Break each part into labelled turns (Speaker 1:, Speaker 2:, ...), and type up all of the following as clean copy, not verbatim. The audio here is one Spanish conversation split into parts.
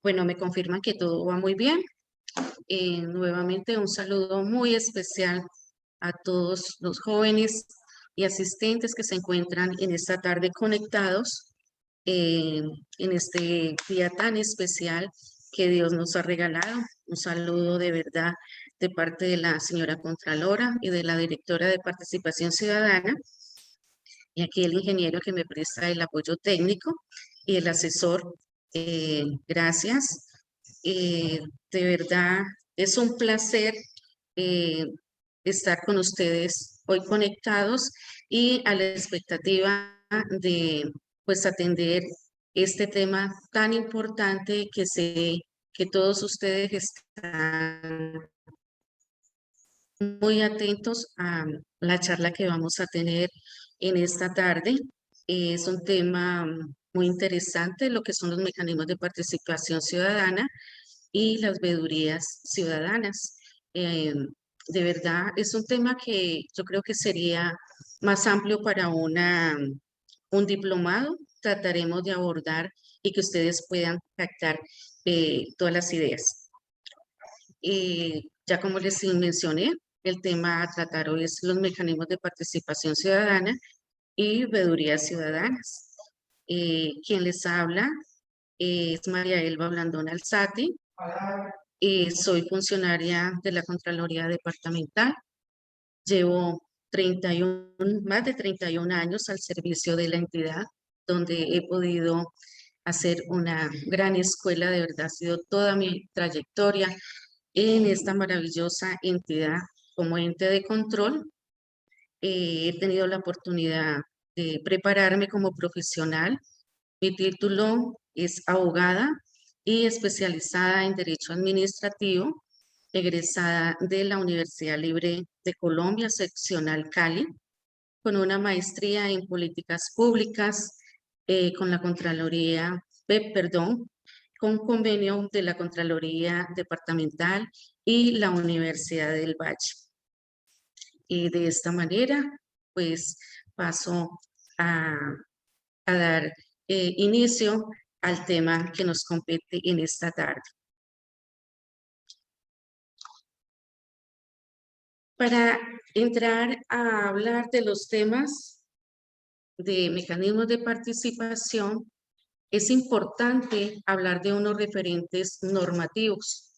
Speaker 1: Bueno, me confirman que todo va muy bien. Nuevamente un saludo muy especial a todos los jóvenes y asistentes que se encuentran en esta tarde conectados eh, en este día tan especial que Dios nos ha regalado. Un saludo de verdad de parte de la señora Contralora y de la directora de Participación Ciudadana, y aquí el ingeniero que me presta el apoyo técnico y el asesor. Gracias. Eh, de verdad, es un placer eh, estar con ustedes hoy conectados y a la expectativa de pues atender este tema tan importante que sé que todos ustedes están muy atentos a la charla que vamos a tener en esta tarde. Es un tema muy interesante, lo que son los mecanismos de participación ciudadana y las veedurías ciudadanas. Eh, de verdad, es un tema que yo creo que sería más amplio para un diplomado. Trataremos de abordar y que ustedes puedan captar todas las ideas. Ya como les mencioné, el tema a tratar hoy es los mecanismos de participación ciudadana y veedurías ciudadanas. Quien les habla es María Elba Blandón Alzati. Soy funcionaria de la Contraloría Departamental. Llevo más de 31 años al servicio de la entidad, donde he podido hacer una gran escuela. De verdad, ha sido toda mi trayectoria en esta maravillosa entidad como ente de control. He tenido la oportunidad de prepararme como profesional. Mi título es abogada y especializada en Derecho Administrativo, egresada de la Universidad Libre de Colombia, seccional Cali, con una maestría en Políticas Públicas, con la Contraloría, perdón, con convenio de la Contraloría Departamental y la Universidad del Valle. Y de esta manera, pues paso a, a dar inicio al tema que nos compete en esta tarde. Para entrar a hablar de los temas de mecanismos de participación, es importante hablar de unos referentes normativos.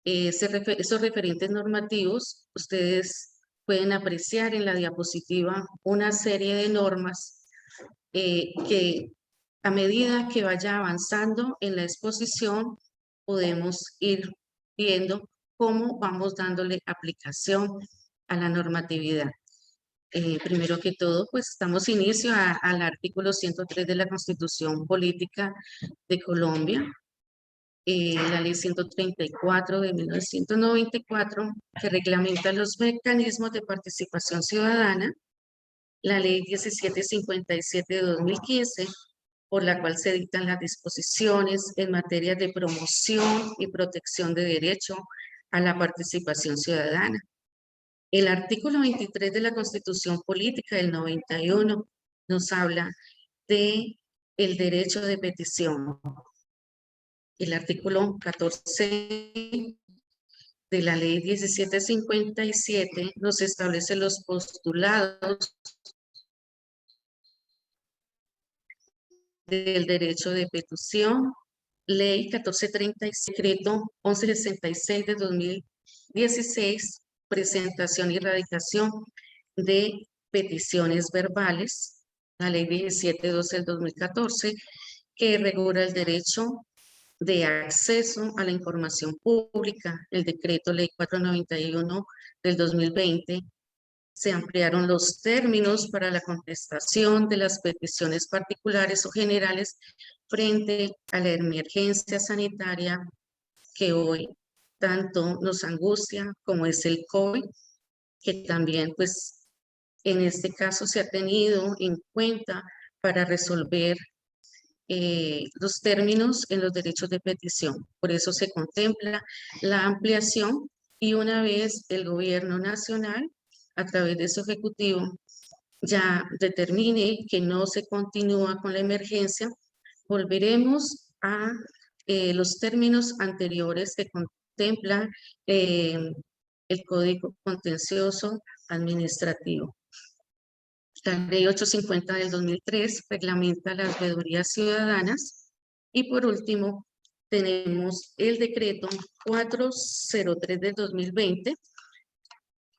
Speaker 1: Esos referentes normativos, ustedes pueden apreciar en la diapositiva una serie de normas que a medida que vaya avanzando en la exposición, podemos ir viendo cómo vamos dándole aplicación a la normatividad. Primero que todo, pues damos inicio al artículo 103 de la Constitución Política de Colombia, la ley 134 de 1994, que reglamenta los mecanismos de participación ciudadana, la ley 1757 de 2015, por la cual se dictan las disposiciones en materia de promoción y protección de derecho a la participación ciudadana. El artículo 23 de la Constitución Política del 91 nos habla de el derecho de petición. El artículo 14 de la ley 1757 nos establece los postulados del derecho de petición. Ley 1436, decreto 1166 de 2016, presentación y radicación de peticiones verbales. La ley 1712 del 2014, que regula el derecho de acceso a la información pública. El decreto ley 491 del 2020, se ampliaron los términos para la contestación de las peticiones particulares o generales frente a la emergencia sanitaria que hoy tanto nos angustia como es el COVID, que también pues en este caso se ha tenido en cuenta para resolver los términos en los derechos de petición. Por eso se contempla la ampliación, y una vez el gobierno nacional, a través de su ejecutivo, ya determine que no se continúa con la emergencia, volveremos a los términos anteriores que contempla el Código Contencioso Administrativo. La Ley 850 del 2003 reglamenta las veedurías ciudadanas y por último tenemos el decreto 403 del 2020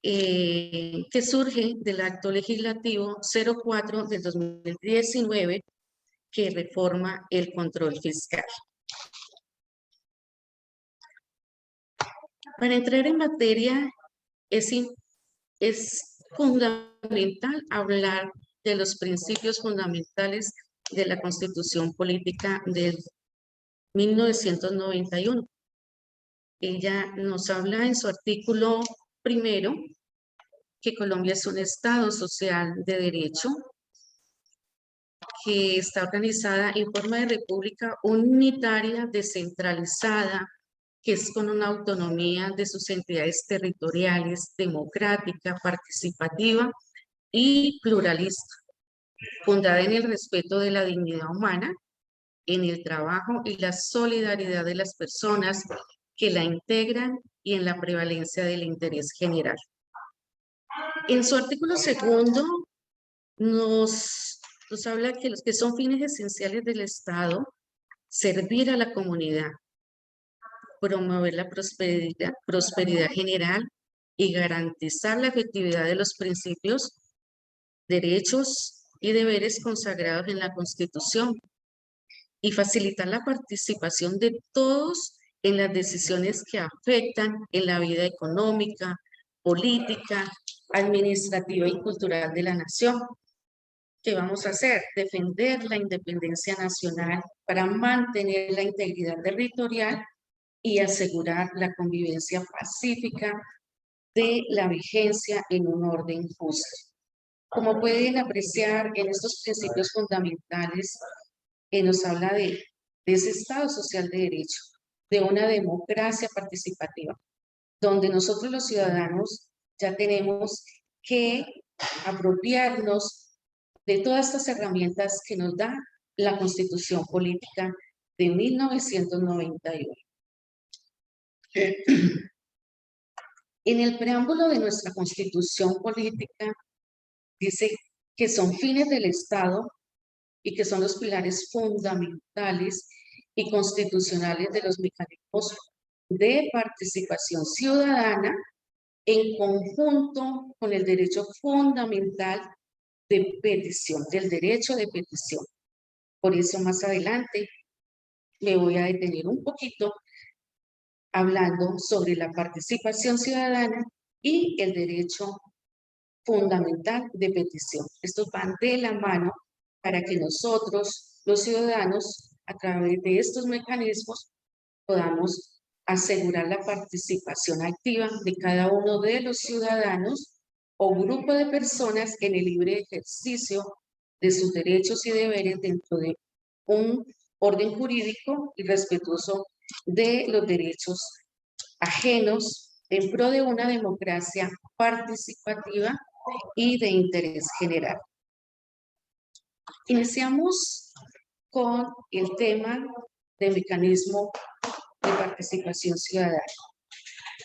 Speaker 1: que surge del acto legislativo 04 del 2019 que reforma el control fiscal. Para entrar en materia es fundamental hablar de los principios fundamentales de la Constitución Política del 1991. Ella nos habla en su artículo primero que Colombia es un Estado social de derecho, que está organizada en forma de república unitaria, descentralizada, que es con una autonomía de sus entidades territoriales, democrática, participativa y pluralista, fundada en el respeto de la dignidad humana, en el trabajo y la solidaridad de las personas que la integran y en la prevalencia del interés general. En su artículo segundo nos habla que los que son fines esenciales del Estado, servir a la comunidad, promover la prosperidad general y garantizar la efectividad de los principios, derechos y deberes consagrados en la Constitución y facilitar la participación de todos en las decisiones que afectan en la vida económica, política, administrativa y cultural de la nación. ¿Qué vamos a hacer? Defender la independencia nacional para mantener la integridad territorial y asegurar la convivencia pacífica de la vigencia en un orden justo. Como pueden apreciar en estos principios fundamentales, nos habla de ese Estado social de derecho, de una democracia participativa, donde nosotros los ciudadanos ya tenemos que apropiarnos de todas estas herramientas que nos da la Constitución Política de 1991. En el preámbulo de nuestra Constitución Política dice que son fines del Estado y que son los pilares fundamentales y constitucionales de los mecanismos de participación ciudadana en conjunto con el derecho fundamental de petición, del derecho de petición. Por eso más adelante me voy a detener un poquito hablando sobre la participación ciudadana y el derecho fundamental de petición. Estos van de la mano para que nosotros, los ciudadanos, a través de estos mecanismos, podamos asegurar la participación activa de cada uno de los ciudadanos o grupo de personas en el libre ejercicio de sus derechos y deberes dentro de un orden jurídico y respetuoso de los derechos ajenos en pro de una democracia participativa y de interés general. Iniciamos con el tema del mecanismo de participación ciudadana.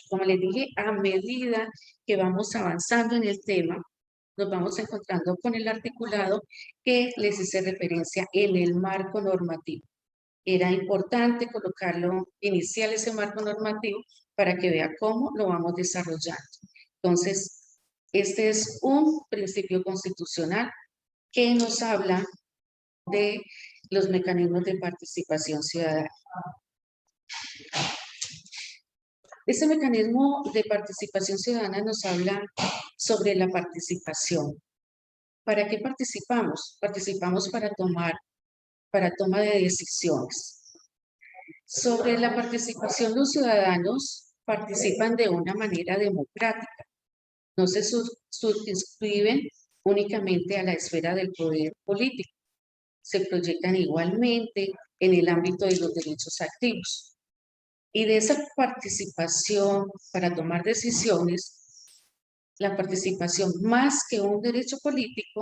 Speaker 1: Como les dije, a medida que vamos avanzando en el tema, nos vamos encontrando con el articulado que les hice referencia en el marco normativo. Era importante colocarlo, iniciar ese marco normativo para que vea cómo lo vamos desarrollando. Entonces, este es un principio constitucional que nos habla de los mecanismos de participación ciudadana. Este mecanismo de participación ciudadana nos habla sobre la participación. ¿Para qué participamos? Participamos para toma de decisiones. Sobre la participación, los ciudadanos participan de una manera democrática. No se suscriben únicamente a la esfera del poder político. Se proyectan igualmente en el ámbito de los derechos activos. Y de esa participación para tomar decisiones, la participación más que un derecho político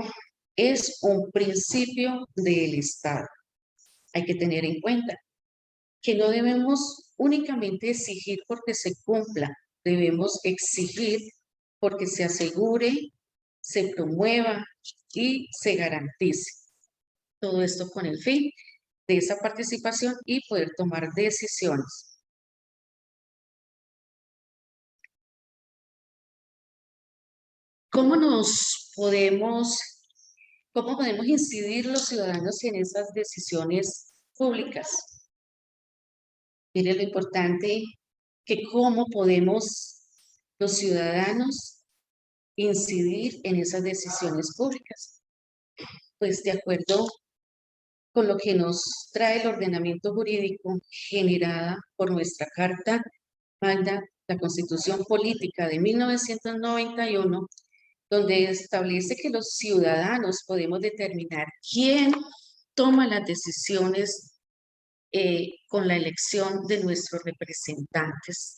Speaker 1: es un principio del Estado. Hay que tener en cuenta que no debemos únicamente exigir porque se cumpla, debemos exigir porque se asegure, se promueva y se garantice. Todo esto con el fin de esa participación y poder tomar decisiones. ¿Cómo cómo podemos incidir los ciudadanos en esas decisiones públicas? Mire lo importante que cómo podemos los ciudadanos incidir en esas decisiones públicas. Pues de acuerdo con lo que nos trae el ordenamiento jurídico generada por nuestra Carta Magna, la Constitución Política de 1991, donde establece que los ciudadanos podemos determinar quién toma las decisiones con la elección de nuestros representantes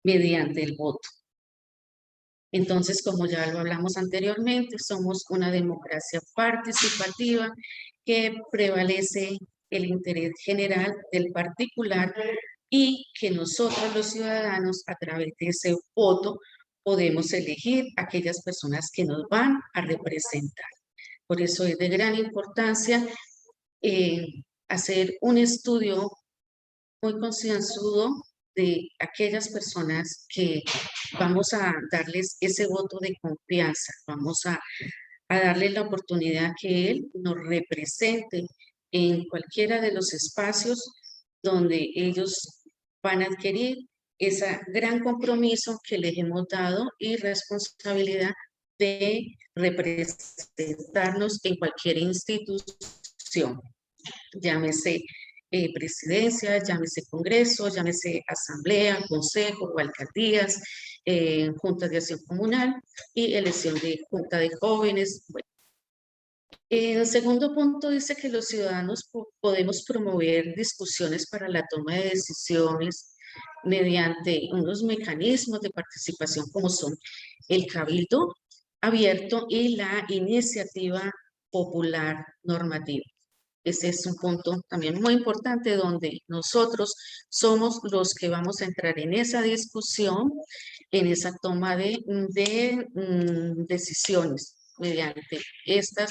Speaker 1: mediante el voto. Entonces, como ya lo hablamos anteriormente, somos una democracia participativa que prevalece el interés general del particular y que nosotros los ciudadanos a través de ese voto podemos elegir aquellas personas que nos van a representar. Por eso es de gran importancia hacer un estudio muy concienzudo de aquellas personas que vamos a darles ese voto de confianza, vamos a darle la oportunidad que él nos represente en cualquiera de los espacios donde ellos van a adquirir ese gran compromiso que les hemos dado y responsabilidad de representarnos en cualquier institución, llámese presidencia, llámese congreso, llámese asamblea, consejo o alcaldías, juntas de acción comunal y elección de junta de jóvenes. Bueno. El segundo punto dice que los ciudadanos podemos promover discusiones para la toma de decisiones mediante unos mecanismos de participación como son el cabildo abierto y la iniciativa popular normativa. Ese es un punto también muy importante donde nosotros somos los que vamos a entrar en esa discusión, en esa toma de decisiones mediante estas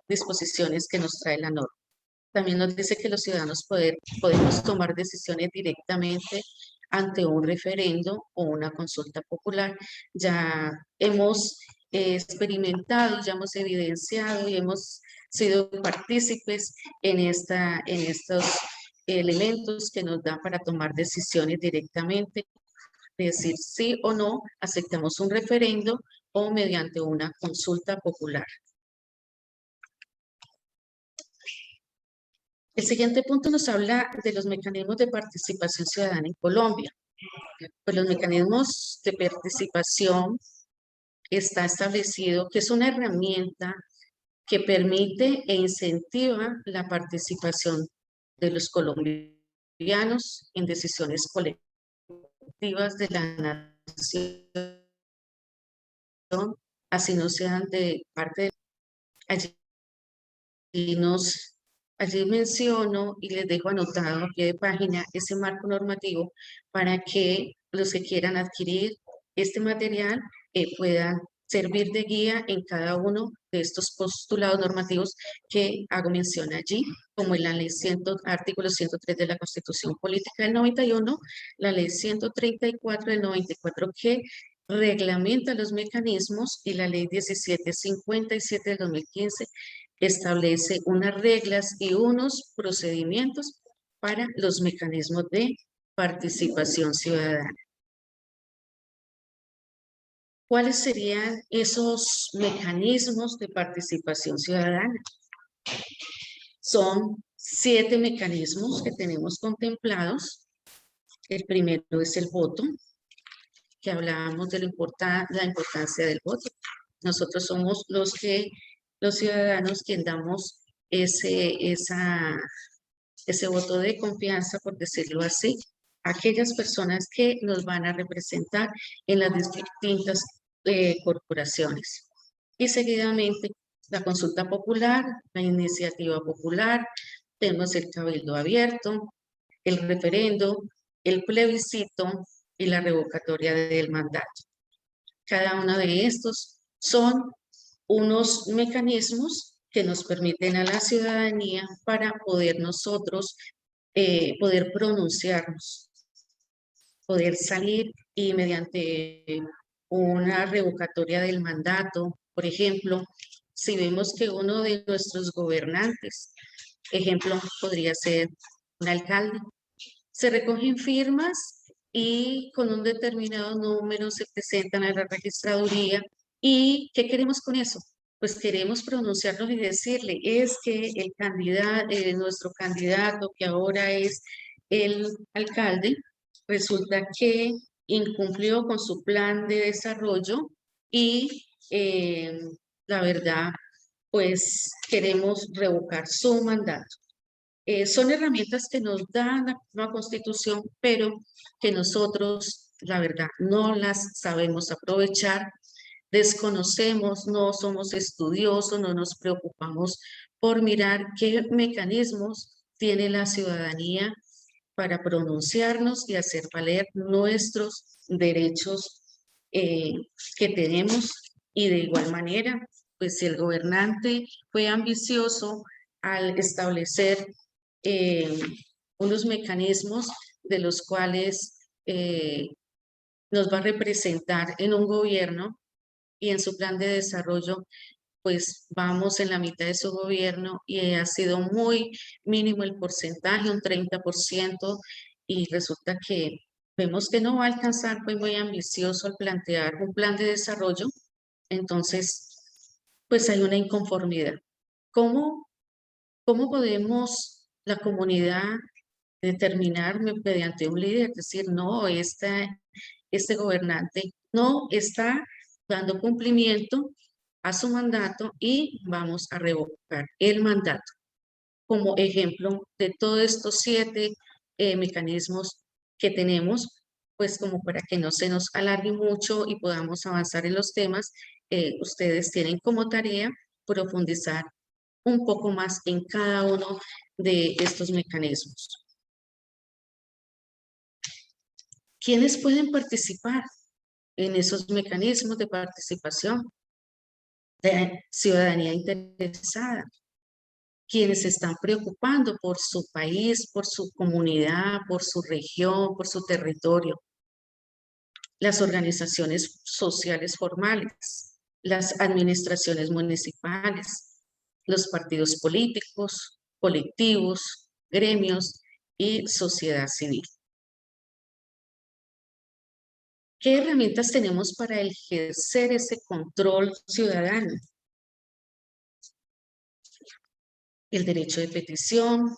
Speaker 1: disposiciones que nos trae la norma. También nos dice que los ciudadanos podemos tomar decisiones directamente ante un referendo o una consulta popular. Ya hemos experimentado, ya hemos evidenciado y hemos sido partícipes en estos elementos que nos dan para tomar decisiones directamente, decir sí o no, aceptamos un referendo o mediante una consulta popular. El siguiente punto nos habla de los mecanismos de participación ciudadana en Colombia. Pues los mecanismos de participación está establecido que es una herramienta que permite e incentiva la participación de los colombianos en decisiones colectivas de la nación, así no sean de parte de allí. Allí menciono y les dejo anotado a pie de página ese marco normativo para que los que quieran adquirir este material puedan servir de guía en cada uno de estos postulados normativos que hago mención allí, como en la ley artículo 103 de la Constitución Política del 91, la ley 134 del 94 que reglamenta los mecanismos y la ley 1757 del 2015 establece unas reglas y unos procedimientos para los mecanismos de participación ciudadana. ¿Cuáles serían esos mecanismos de participación ciudadana? Son 7 mecanismos que tenemos contemplados. El primero es el voto, que hablábamos de la importancia del voto. Nosotros somos los ciudadanos quien damos ese voto de confianza, por decirlo así, a aquellas personas que nos van a representar en las distintas corporaciones. Y seguidamente la consulta popular, la iniciativa popular, tenemos el cabildo abierto, el referendo, el plebiscito y la revocatoria del mandato. Cada uno de estos son unos mecanismos que nos permiten a la ciudadanía para poder nosotros poder pronunciarnos, poder salir y mediante una revocatoria del mandato, por ejemplo, si vemos que uno de nuestros gobernantes, ejemplo, podría ser un alcalde, se recogen firmas y con un determinado número se presentan a la registraduría. ¿Y qué queremos con eso? Pues queremos pronunciarnos y decirle, es que el candidato, nuestro candidato que ahora es el alcalde, resulta que incumplió con su plan de desarrollo y la verdad, pues queremos revocar su mandato. Son herramientas que nos da la nueva Constitución, pero que nosotros, la verdad, no las sabemos aprovechar, desconocemos, no somos estudiosos, no nos preocupamos por mirar qué mecanismos tiene la ciudadanía para pronunciarnos y hacer valer nuestros derechos eh, que tenemos. Y de igual manera, pues si el gobernante fue ambicioso al establecer eh, unos mecanismos de los cuales nos va a representar en un gobierno y en su plan de desarrollo, pues vamos en la mitad de su gobierno y ha sido muy mínimo el porcentaje, un 30%, y resulta que vemos que no va a alcanzar, fue muy ambicioso al plantear un plan de desarrollo, entonces, pues hay una inconformidad. ¿Cómo, cómo podemos la comunidad determinar mediante un líder, decir, no, este gobernante no está dando cumplimiento a su mandato y vamos a revocar el mandato? Como ejemplo de todos estos 7 mecanismos que tenemos, pues como para que no se nos alargue mucho y podamos avanzar en los temas, ustedes tienen como tarea profundizar un poco más en cada uno de estos mecanismos. ¿Quiénes pueden participar en esos mecanismos de participación? De ciudadanía interesada, quienes se están preocupando por su país, por su comunidad, por su región, por su territorio, las organizaciones sociales formales, las administraciones municipales, los partidos políticos, colectivos, gremios y sociedad civil. ¿Qué herramientas tenemos para ejercer ese control ciudadano? El derecho de petición,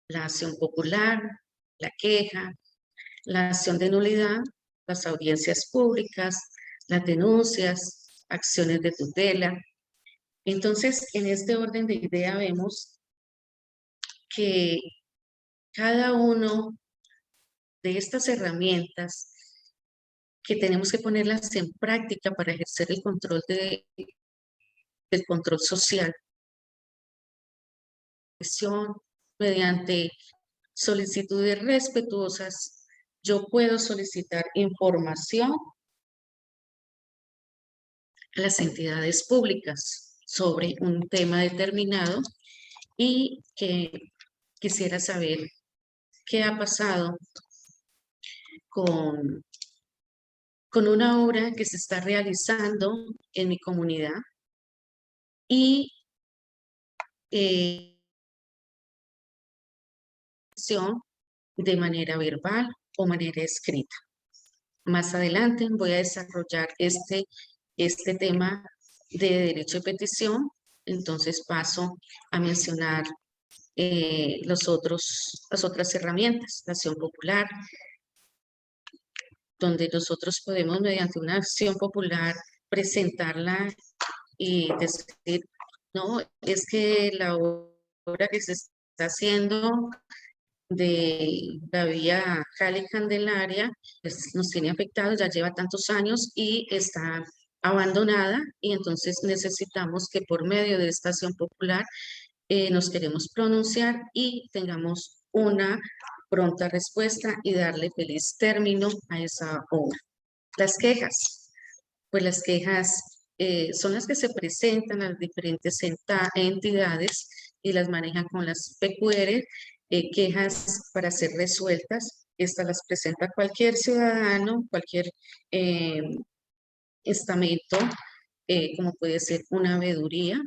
Speaker 1: la acción popular, la queja, la acción de nulidad, las audiencias públicas, las denuncias, acciones de tutela. Entonces, en este orden de idea vemos que cada uno de estas herramientas que tenemos que ponerlas en práctica para ejercer el control del control social, mediante solicitudes respetuosas, yo puedo solicitar información a las entidades públicas sobre un tema determinado y que quisiera saber qué ha pasado con, con una obra que se está realizando en mi comunidad y de manera verbal o manera escrita. Más adelante voy a desarrollar este tema de derecho de petición, entonces paso a mencionar las otras herramientas, la acción popular, donde nosotros podemos mediante una acción popular presentarla y decir, no, es que la obra que se está haciendo de la vía Cali-Candelaria, pues nos tiene afectados, ya lleva tantos años y está abandonada y entonces necesitamos que por medio de esta acción popular nos queremos pronunciar y tengamos una pronta respuesta y darle feliz término a esa obra. Las quejas, pues las quejas son las que se presentan a las diferentes entidades y las manejan con las PQR, quejas para ser resueltas. Estas las presenta cualquier ciudadano, cualquier eh, estamento, como puede ser una veeduría,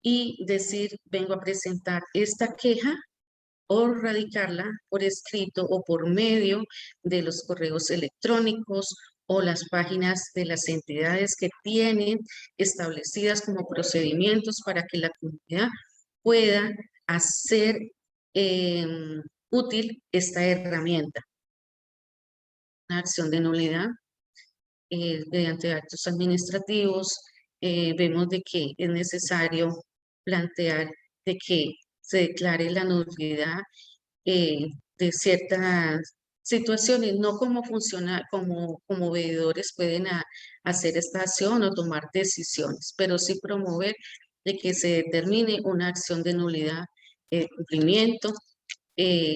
Speaker 1: y decir, vengo a presentar esta queja o radicarla por escrito o por medio de los correos electrónicos o las páginas de las entidades que tienen establecidas como procedimientos para que la comunidad pueda hacer útil esta herramienta. Una acción de nulidad mediante actos administrativos, vemos de que es necesario plantear de que se declare la nulidad de ciertas situaciones, no como funciona, como veedores pueden hacer esta acción o tomar decisiones, pero sí promover de que se determine una acción de nulidad, cumplimiento,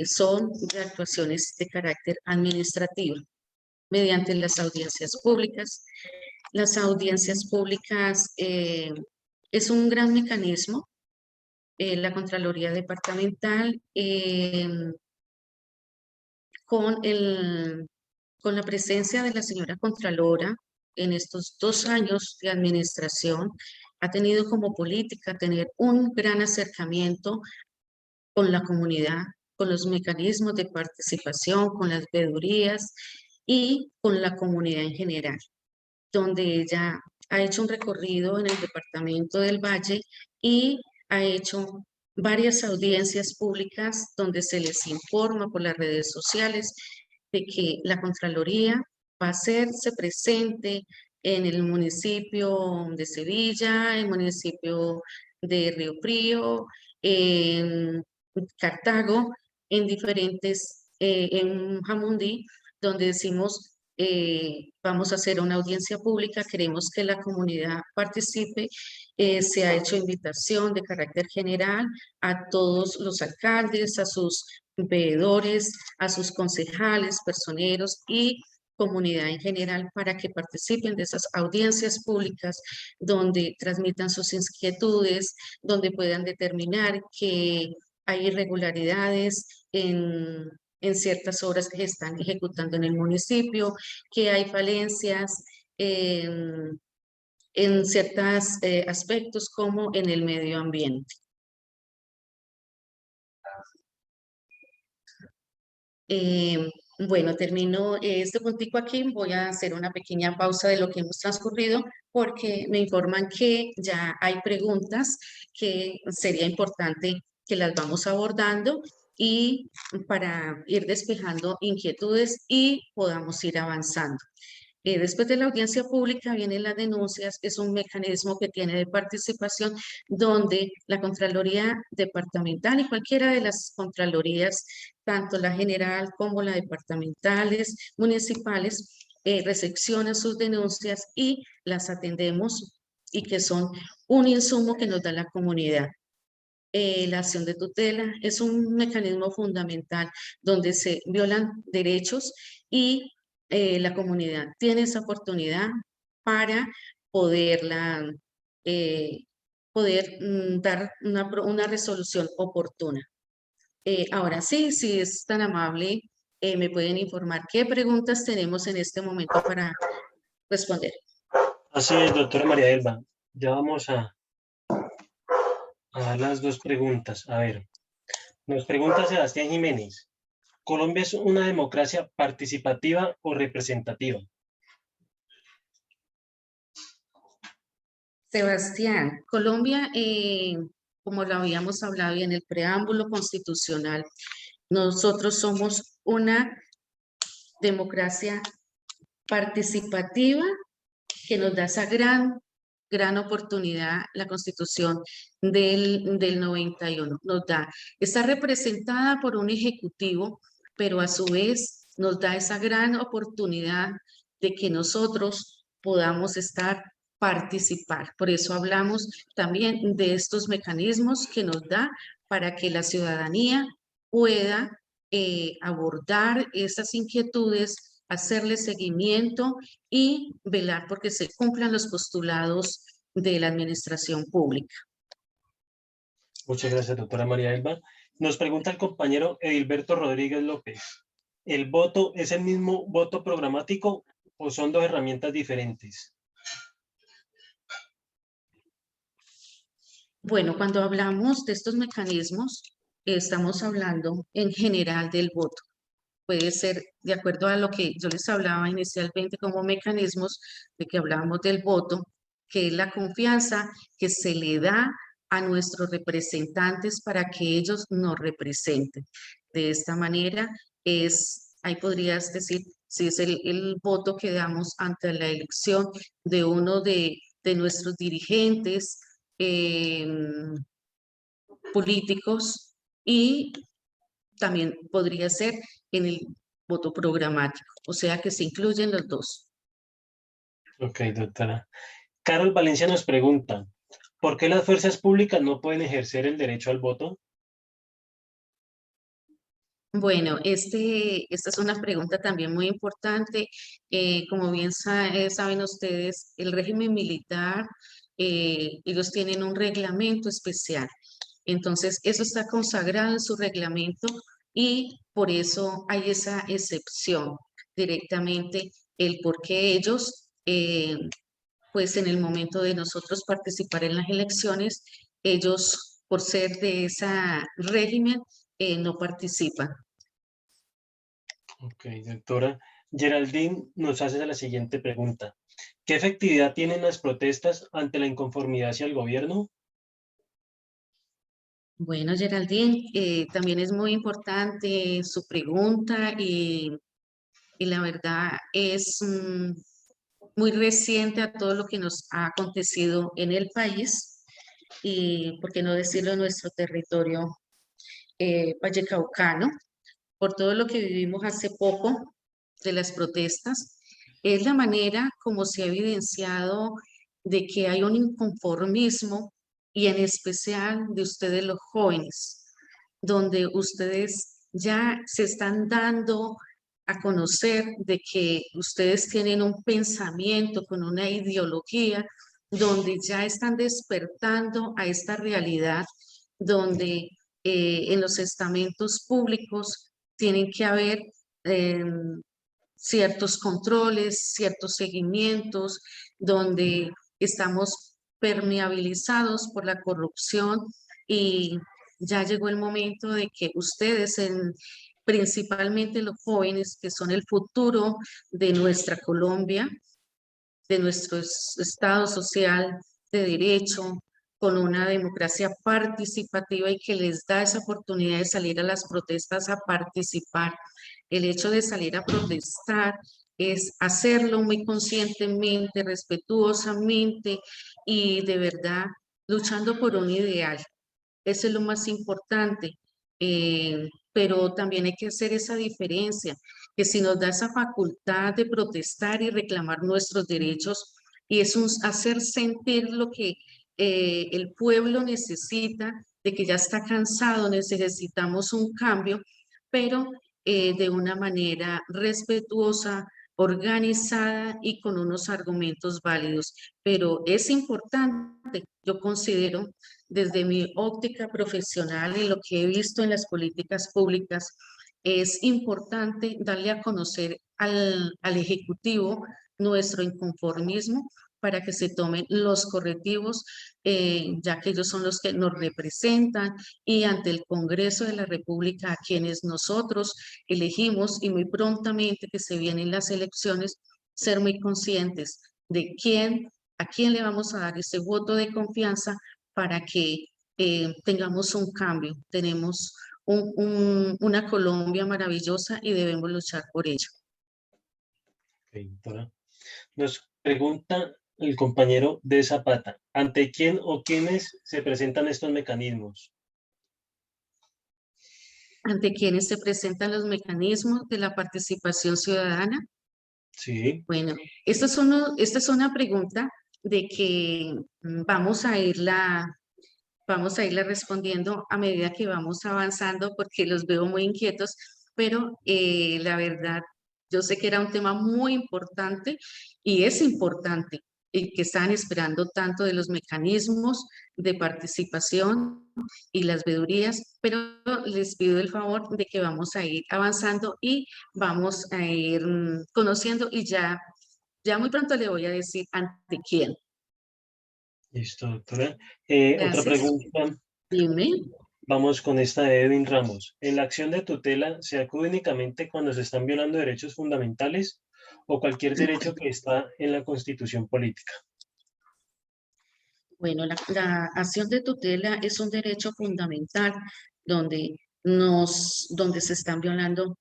Speaker 1: son de actuaciones de carácter administrativo mediante las audiencias públicas. Las audiencias públicas es un gran mecanismo. La Contraloría Departamental con la presencia de la señora Contralora en estos 2 años de administración, ha tenido como política tener un gran acercamiento con la comunidad, con los mecanismos de participación, con las veedurías y con la comunidad en general, donde ella ha hecho un recorrido en el departamento del Valle y ha hecho varias audiencias públicas donde se les informa por las redes sociales de que la Contraloría va a hacerse presente en el municipio de Sevilla, en el municipio de Río Frío, en Cartago, en diferentes, en Jamundí, donde decimos vamos a hacer una audiencia pública, queremos que la comunidad participe, se ha hecho invitación de carácter general a todos los alcaldes, a sus veedores, a sus concejales, personeros y comunidad en general para que participen de esas audiencias públicas donde transmitan sus inquietudes, donde puedan determinar que hay irregularidades en ciertas obras que se están ejecutando en el municipio, que hay falencias en ciertos aspectos como en el medio ambiente. Bueno, termino este puntico aquí. Voy a hacer una pequeña pausa de lo que hemos transcurrido porque me informan que ya hay preguntas que sería importante que las vamos abordando y para ir despejando inquietudes y podamos ir avanzando. Después de la audiencia pública vienen las denuncias, es un mecanismo que tiene de participación donde la Contraloría Departamental y cualquiera de las Contralorías, tanto la general como las departamentales, municipales, recepcionan sus denuncias y las atendemos y que son un insumo que nos da la comunidad. La acción de tutela es un mecanismo fundamental donde se violan derechos y la comunidad tiene esa oportunidad para poderla, eh, poder dar una resolución oportuna. Ahora sí, si es tan amable, me pueden informar qué preguntas tenemos en este momento para responder.
Speaker 2: Así es, doctora María Elba. Ya vamos a dar las 2 preguntas. A ver, nos pregunta Sebastián Jiménez. ¿Colombia es una democracia participativa o representativa?
Speaker 1: Sebastián, Colombia, como lo habíamos hablado en el preámbulo constitucional, nosotros somos una democracia participativa que nos da esa gran oportunidad, la Constitución del 91. Nos da, está representada por un ejecutivo, pero a su vez nos da esa gran oportunidad de que nosotros podamos estar participar. Por eso hablamos también de estos mecanismos que nos da para que la ciudadanía pueda abordar esas inquietudes, hacerle seguimiento y velar porque se cumplan los postulados de la administración pública.
Speaker 2: Muchas gracias, doctora María Elba. Nos pregunta el compañero Edilberto Rodríguez López. ¿El voto es el mismo voto programático o son dos herramientas diferentes?
Speaker 1: Bueno, cuando hablamos de estos mecanismos, estamos hablando en general del voto. Puede ser de acuerdo a lo que yo les hablaba inicialmente como mecanismos, de que hablábamos del voto, que es la confianza que se le da a nuestros representantes para que ellos nos representen. De esta manera ahí podrías decir, si es el voto que damos ante la elección de uno de nuestros dirigentes políticos, y también podría ser en el voto programático, o sea que se incluyen los dos.
Speaker 2: Ok, doctora. Carol Valencia nos pregunta, ¿por qué las fuerzas públicas no pueden ejercer el derecho al voto?
Speaker 1: Bueno, esta es una pregunta también muy importante. Como bien saben ustedes, el régimen militar, ellos tienen un reglamento especial. Entonces, eso está consagrado en su reglamento y por eso hay esa excepción directamente, el por qué ellos, pues en el momento de nosotros participar en las elecciones, ellos, por ser de ese régimen, no participan.
Speaker 2: Ok, doctora. Geraldine nos hace la siguiente pregunta. ¿Qué efectividad tienen las protestas ante la inconformidad hacia el gobierno?
Speaker 1: Bueno, Geraldine, también es muy importante su pregunta y la verdad es muy reciente a todo lo que nos ha acontecido en el país y, por qué no decirlo, en nuestro territorio vallecaucano, por todo lo que vivimos hace poco de las protestas. Es la manera como se ha evidenciado de que hay un inconformismo y en especial de ustedes los jóvenes, donde ustedes ya se están dando a conocer de que ustedes tienen un pensamiento con una ideología, donde ya están despertando a esta realidad, donde en los estamentos públicos tienen que haber ciertos controles, ciertos seguimientos, donde estamos permeabilizados por la corrupción y ya llegó el momento de que ustedes, principalmente los jóvenes, que son el futuro de nuestra Colombia, de nuestro Estado social de derecho, con una democracia participativa y que les da esa oportunidad de salir a las protestas a participar. El hecho de salir a protestar es hacerlo muy conscientemente, respetuosamente y de verdad luchando por un ideal. Eso es lo más importante. Pero también hay que hacer esa diferencia, que si nos da esa facultad de protestar y reclamar nuestros derechos, y es hacer sentir lo que el pueblo necesita, de que ya está cansado, necesitamos un cambio, pero de una manera respetuosa, organizada y con unos argumentos válidos. Pero es importante, yo considero, desde mi óptica profesional y lo que he visto en las políticas públicas, es importante darle a conocer al Ejecutivo nuestro inconformismo para que se tomen los correctivos, ya que ellos son los que nos representan y ante el Congreso de la República, a quienes nosotros elegimos y muy prontamente que se vienen las elecciones, ser muy conscientes de a quién le vamos a dar ese voto de confianza para que tengamos un cambio. Tenemos una Colombia maravillosa y debemos luchar por ello.
Speaker 2: Ok, doctora. Nos pregunta el compañero de Zapata, ¿ante quién o quiénes se presentan estos mecanismos?
Speaker 1: ¿Ante quiénes se presentan los mecanismos de la participación ciudadana?
Speaker 2: Sí,
Speaker 1: Bueno, esta es una pregunta de que vamos a irla respondiendo a medida que vamos avanzando porque los veo muy inquietos, pero la verdad, yo sé que era un tema muy importante y es importante y que están esperando tanto de los mecanismos de participación y las veedurías, pero les pido el favor de que vamos a ir avanzando y vamos a ir conociendo y ya muy pronto le voy a decir ante quién.
Speaker 2: Listo, doctora. Otra
Speaker 1: Gracias.
Speaker 2: pregunta.
Speaker 1: Dime.
Speaker 2: Vamos con esta de Edwin Ramos. ¿En la acción de tutela se acude únicamente cuando se están violando derechos fundamentales o cualquier derecho que está en la Constitución política?
Speaker 1: Bueno, la acción de tutela es un derecho fundamental donde donde se están violando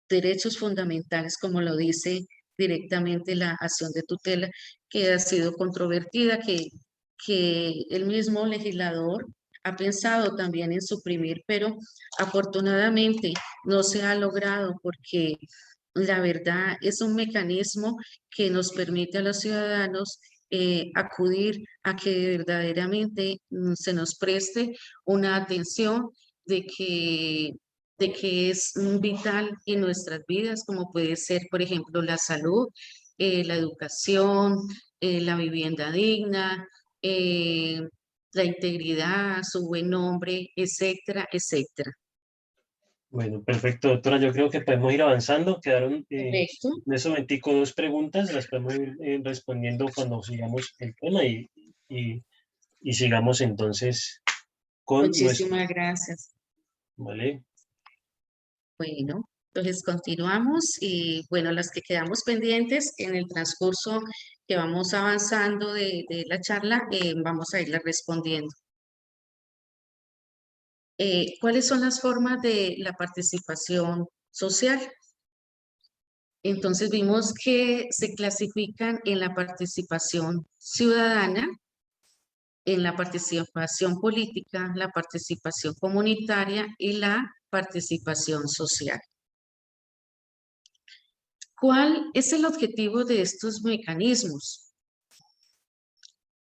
Speaker 1: derechos fundamentales, como lo dice directamente la acción de tutela, que ha sido controvertida, que el mismo legislador ha pensado también en suprimir, pero afortunadamente no se ha logrado porque la verdad es un mecanismo que nos permite a los ciudadanos acudir a que verdaderamente se nos preste una atención de que es vital en nuestras vidas, como puede ser, por ejemplo, la salud, la educación, la vivienda digna, eh, la integridad, su buen nombre, etcétera, etcétera.
Speaker 2: Bueno, perfecto, doctora. Yo creo que podemos ir avanzando. Quedaron
Speaker 1: Correcto.
Speaker 2: en ese momentico dos preguntas. Las podemos ir respondiendo cuando sigamos el tema y, y sigamos entonces con nuestro,
Speaker 1: Muchísimas gracias.
Speaker 2: ¿vale?
Speaker 1: Bueno, entonces continuamos y bueno, las que quedamos pendientes en el transcurso que vamos avanzando de la charla, vamos a irlas respondiendo. ¿Cuáles son las formas de la participación social? Entonces vimos que se clasifican en la participación ciudadana, en la participación política, la participación comunitaria y la participación social. ¿Cuál es el objetivo de estos mecanismos?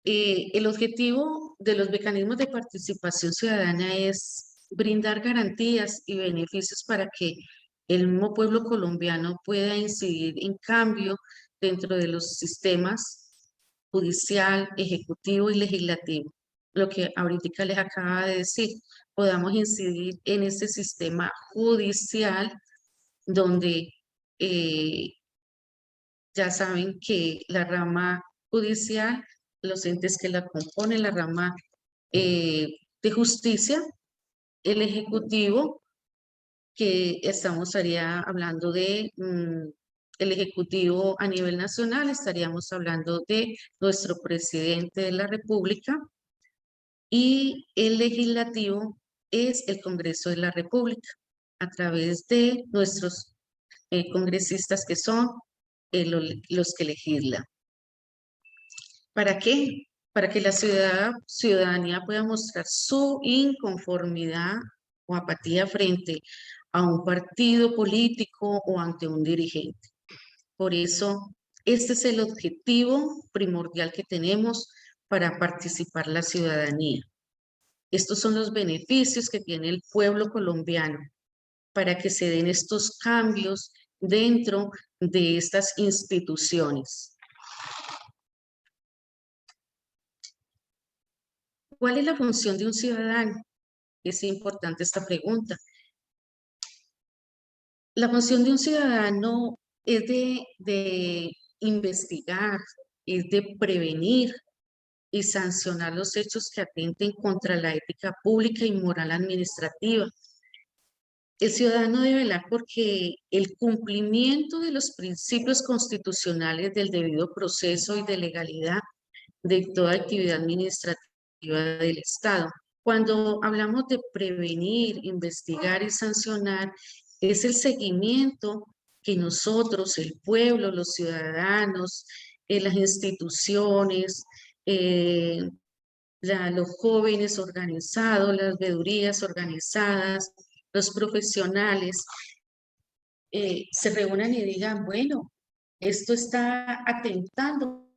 Speaker 1: El objetivo de los mecanismos de participación ciudadana es brindar garantías y beneficios para que el mismo pueblo colombiano pueda incidir en cambio dentro de los sistemas judicial, ejecutivo y legislativo. Lo que ahorita les acaba de decir, podamos incidir en ese sistema judicial donde eh, ya saben que la rama judicial, los entes que la componen, la rama eh, de justicia, el ejecutivo, que estaría hablando de el ejecutivo a nivel nacional, estaríamos hablando de nuestro presidente de la República y el legislativo es el Congreso de la República a través de nuestros congresistas que son los que legislan. ¿Para qué? Para que la ciudadanía pueda mostrar su inconformidad o apatía frente a un partido político o ante un dirigente. Por eso, este es el objetivo primordial que tenemos para participar la ciudadanía. Estos son los beneficios que tiene el pueblo colombiano para que se den estos cambios dentro de estas instituciones. ¿Cuál es la función de un ciudadano? Es importante esta pregunta. La función de un ciudadano es de investigar, es de prevenir y sancionar los hechos que atenten contra la ética pública y moral administrativa. El ciudadano debe velar porque el cumplimiento de los principios constitucionales del debido proceso y de legalidad de toda actividad administrativa del Estado. Cuando hablamos de prevenir, investigar y sancionar, es el seguimiento que nosotros, el pueblo, los ciudadanos, las instituciones, eh, los jóvenes organizados, las veedurías organizadas, los profesionales, se reúnan y digan, bueno, esto está atentando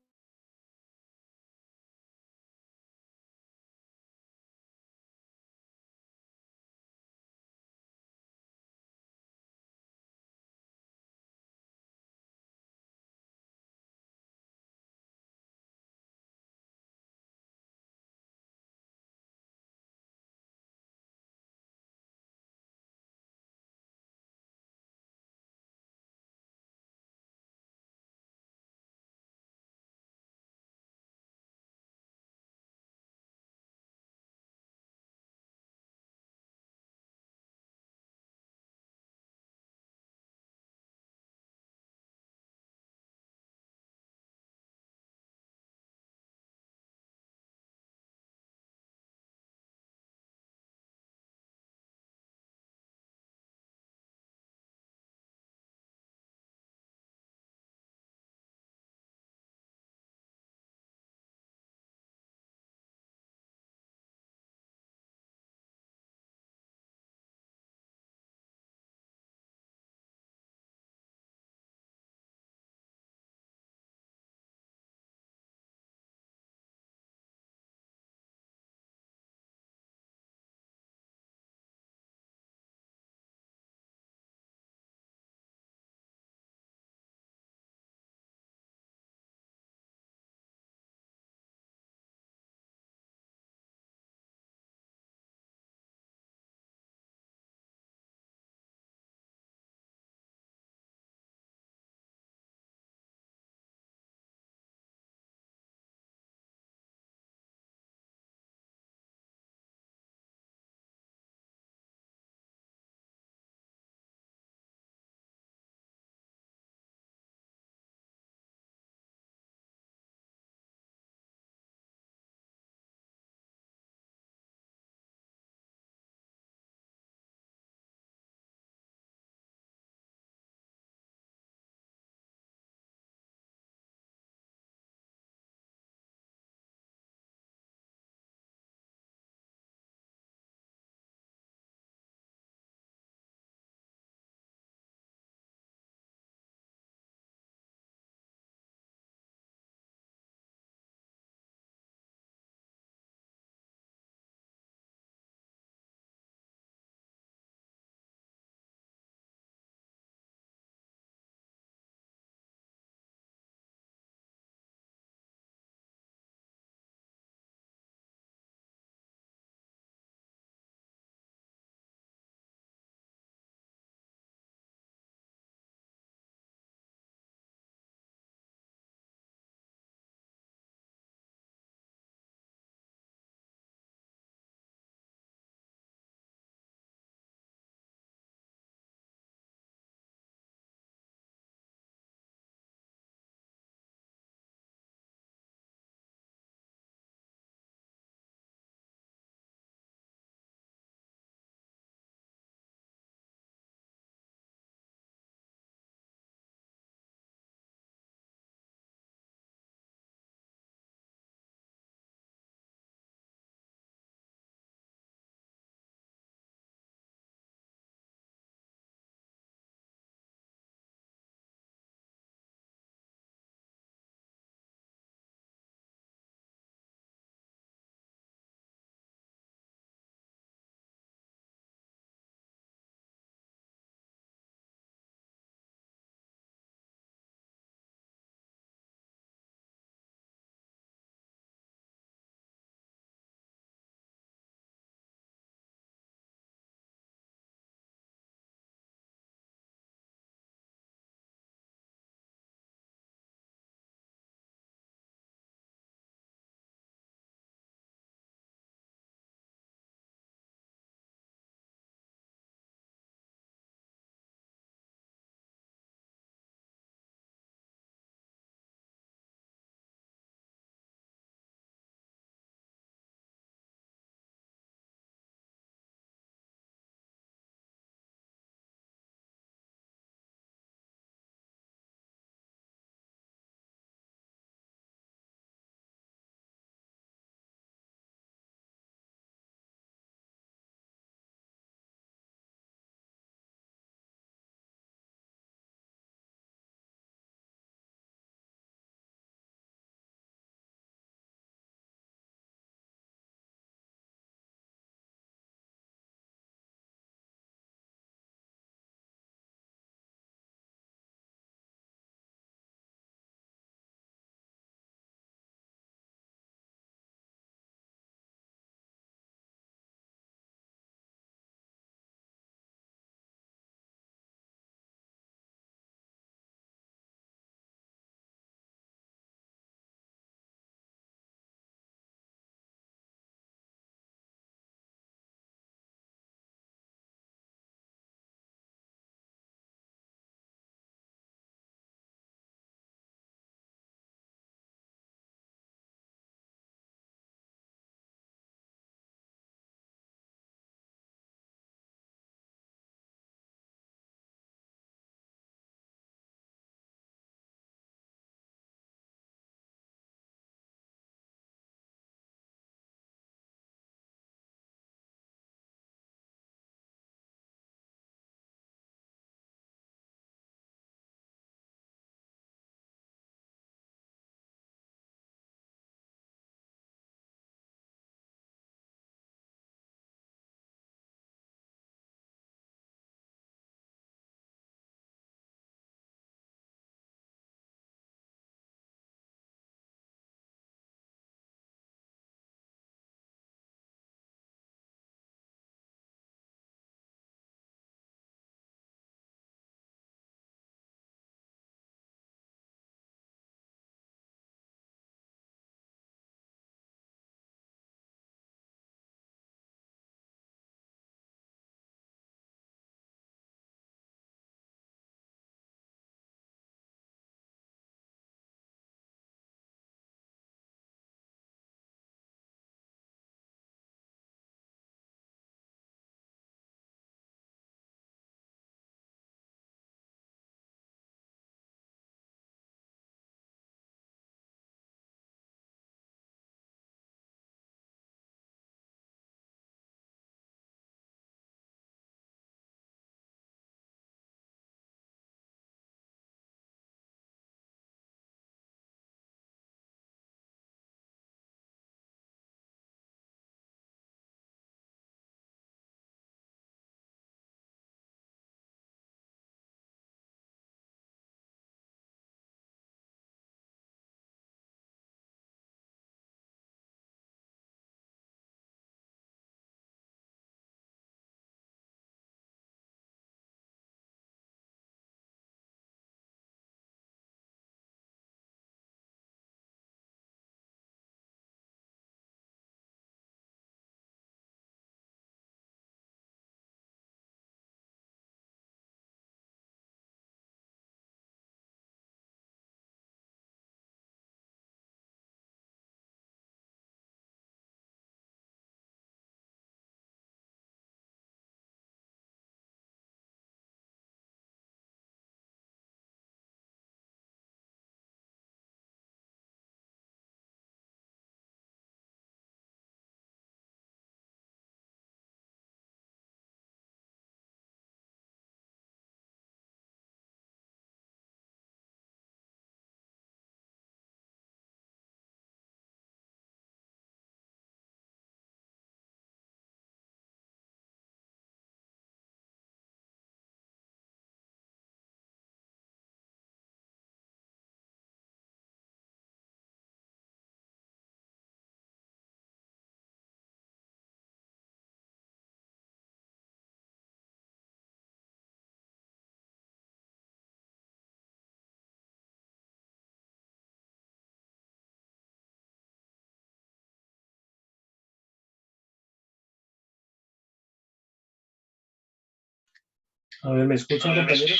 Speaker 2: A ver, ¿me escuchan, compañeros?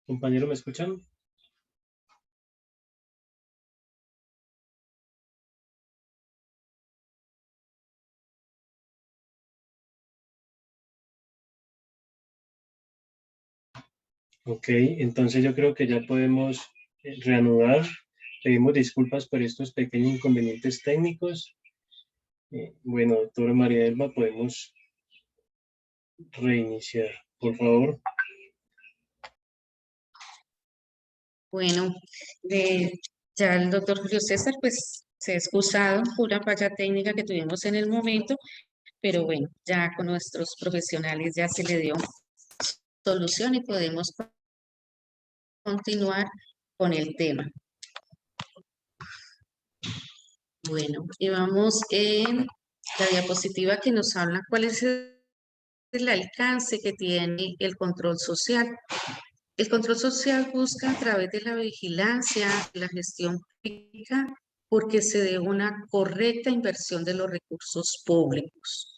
Speaker 2: Compañero, ¿me escuchan? Ok, entonces yo creo que ya podemos reanudar. Pedimos disculpas por estos pequeños inconvenientes técnicos. Bueno, doctora María Elba, podemos reiniciar, por favor.
Speaker 1: Bueno, ya el doctor Julio César pues se ha excusado por una falla técnica que tuvimos en el momento, pero bueno, ya con nuestros profesionales ya se le dio solución y podemos continuar con el tema. Bueno, y vamos en la diapositiva que nos habla cuál es el alcance que tiene el control social. El control social busca a través de la vigilancia, la gestión pública, porque se dé una correcta inversión de los recursos públicos.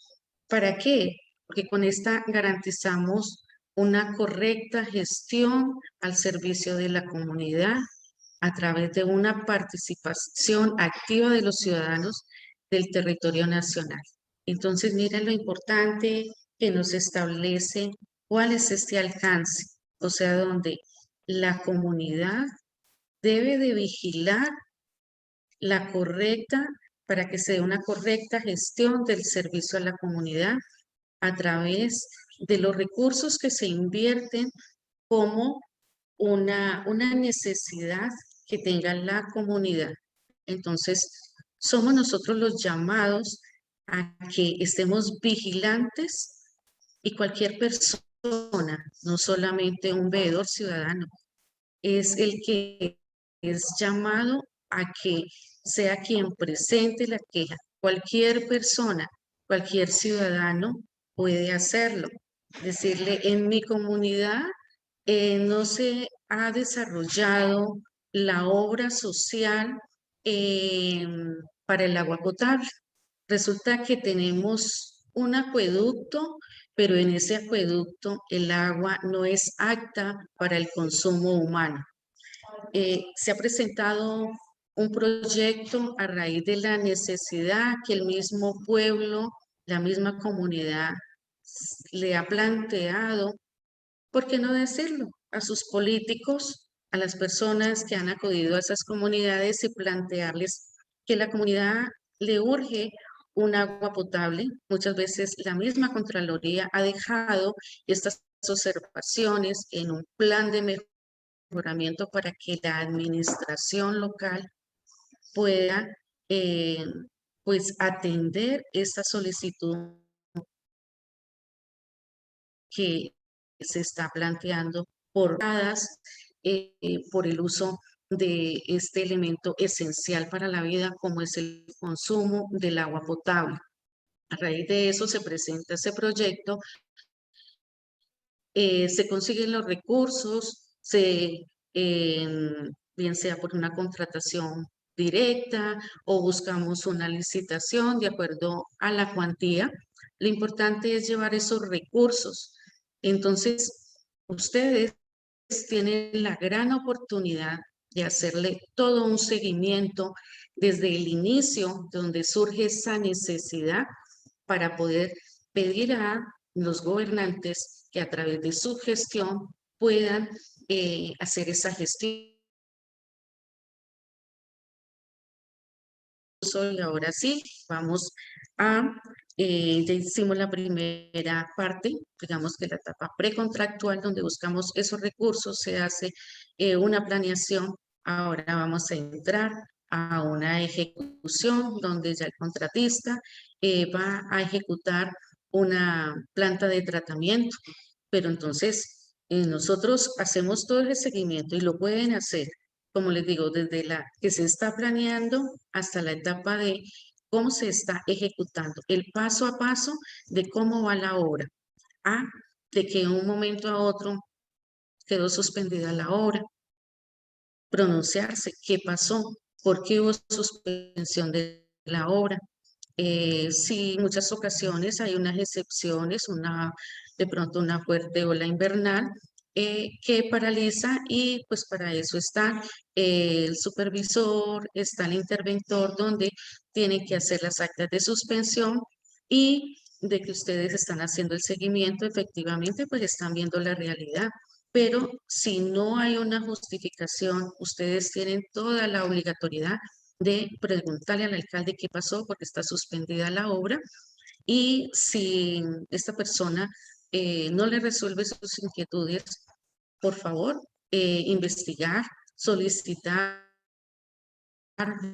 Speaker 1: ¿Para qué? Porque con esta garantizamos una correcta gestión al servicio de la comunidad a través de una participación activa de los ciudadanos del territorio nacional. Entonces, mira lo importante que nos establece cuál es este alcance, o sea, donde la comunidad debe de vigilar la correcta, para que se dé una correcta gestión del servicio a la comunidad a través de los recursos que se invierten como una necesidad que tenga la comunidad. Entonces, somos nosotros los llamados a que estemos vigilantes y cualquier persona, no solamente un veedor ciudadano, es el que es llamado a que sea quien presente la queja. Cualquier persona, cualquier ciudadano puede hacerlo. Decirle, en mi comunidad no se ha desarrollado la obra social para el agua potable. Resulta que tenemos un acueducto, pero en ese acueducto el agua no es apta para el consumo humano. Se ha presentado un proyecto a raíz de la necesidad que el mismo pueblo, la misma comunidad le ha planteado. ¿Por qué no decirlo? A sus políticos, a las personas que han acudido a esas comunidades y plantearles que la comunidad le urge un agua potable. Muchas veces la misma Contraloría ha dejado estas observaciones en un plan de mejoramiento para que la administración local pueda pues atender esta solicitud que se está planteando por el uso de este elemento esencial para la vida como es el consumo del agua potable. A raíz de eso se presenta ese proyecto, se consiguen los recursos, bien sea por una contratación directa o buscamos una licitación de acuerdo a la cuantía. Lo importante es llevar esos recursos. Entonces, ustedes tienen la gran oportunidad de hacerle todo un seguimiento desde el inicio, donde surge esa necesidad para poder pedir a los gobernantes que a través de su gestión puedan hacer esa gestión. Y ahora sí, vamos a, ya hicimos la primera parte, digamos que la etapa precontractual, donde buscamos esos recursos, se hace una planeación. Ahora vamos a entrar a una ejecución, donde ya el contratista va a ejecutar una planta de tratamiento. Pero entonces, nosotros hacemos todo ese seguimiento y lo pueden hacer, como les digo, desde la que se está planeando hasta la etapa de cómo se está ejecutando, el paso a paso de cómo va la obra, de que de un momento a otro quedó suspendida la obra, pronunciarse qué pasó, por qué hubo suspensión de la obra, Sí, muchas ocasiones hay unas excepciones, de pronto una fuerte ola invernal que paraliza y pues para eso está el supervisor, está el interventor donde tienen que hacer las actas de suspensión y de que ustedes están haciendo el seguimiento, efectivamente pues están viendo la realidad. Pero si no hay una justificación, ustedes tienen toda la obligatoriedad de preguntarle al alcalde qué pasó porque está suspendida la obra y si esta persona no le resuelve sus inquietudes, por favor, investigar, solicitar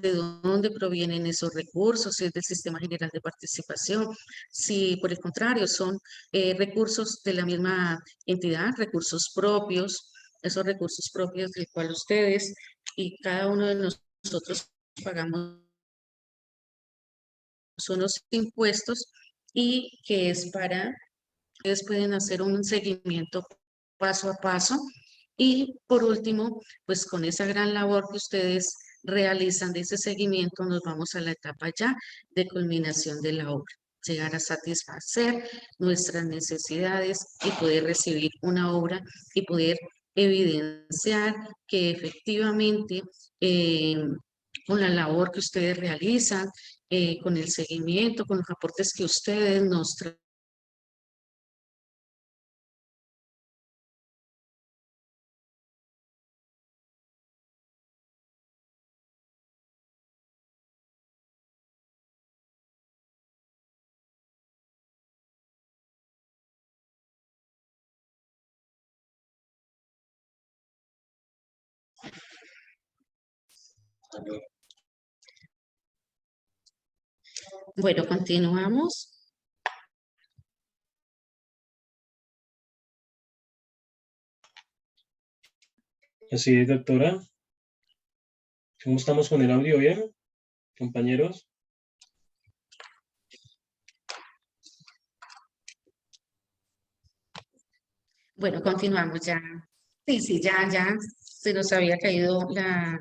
Speaker 1: de dónde provienen esos recursos, si es del Sistema General de Participación, si por el contrario son recursos de la misma entidad, recursos propios, esos recursos propios del cual ustedes y cada uno de nosotros pagamos unos impuestos y que es para, ustedes pueden hacer un seguimiento paso a paso. Y por último, pues con esa gran labor que ustedes realizan de ese seguimiento, nos vamos a la etapa ya de culminación de la obra, llegar a satisfacer nuestras necesidades y poder recibir una obra y poder evidenciar que efectivamente eh, con la labor que ustedes realizan, con el seguimiento, con los aportes que ustedes nos traen, bueno, continuamos.
Speaker 2: Así es, doctora. ¿Cómo estamos con el audio? ¿Bien, compañeros?
Speaker 1: Bueno, continuamos ya. Sí, sí, ya se nos había caído la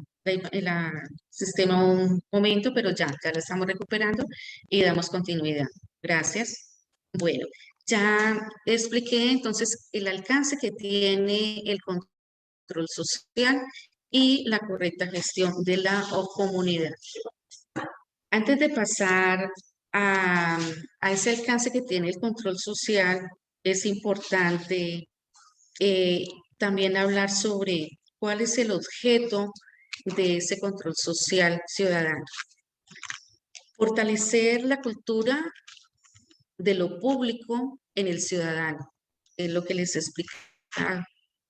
Speaker 1: sistema un momento, pero ya la estamos recuperando y damos continuidad. Gracias. Bueno, ya expliqué entonces el alcance que tiene el control social y la correcta gestión de la comunidad. Antes de pasar a, a ese alcance que tiene el control social, es importante eh, también hablar sobre cuál es el objeto de ese control social ciudadano. Fortalecer la cultura de lo público en el ciudadano, es lo que les explica.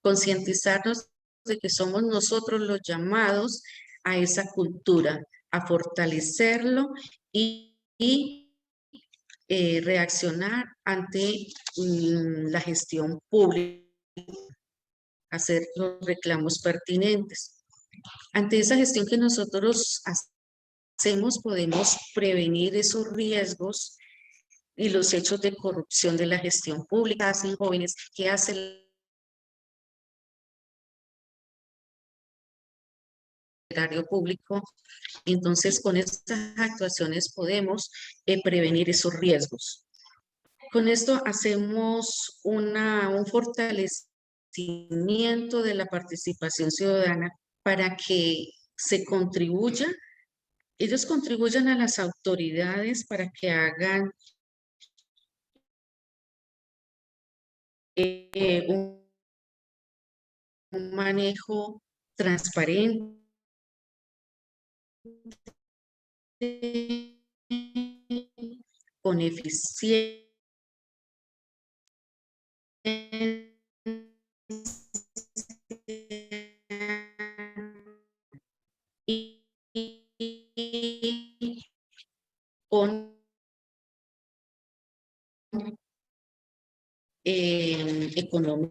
Speaker 1: Concientizarnos de que somos nosotros los llamados a esa cultura, a fortalecerlo y reaccionar ante la gestión pública, hacer los reclamos pertinentes. Ante esa gestión que nosotros hacemos, podemos prevenir esos riesgos y los hechos de corrupción de la gestión pública. Hacen jóvenes que hacen el erario público. Entonces, con estas actuaciones podemos prevenir esos riesgos. Con esto hacemos un fortalecimiento de la participación ciudadana para que se contribuya, ellos contribuyan a las autoridades para que hagan un manejo transparente con eficiencia y con economía.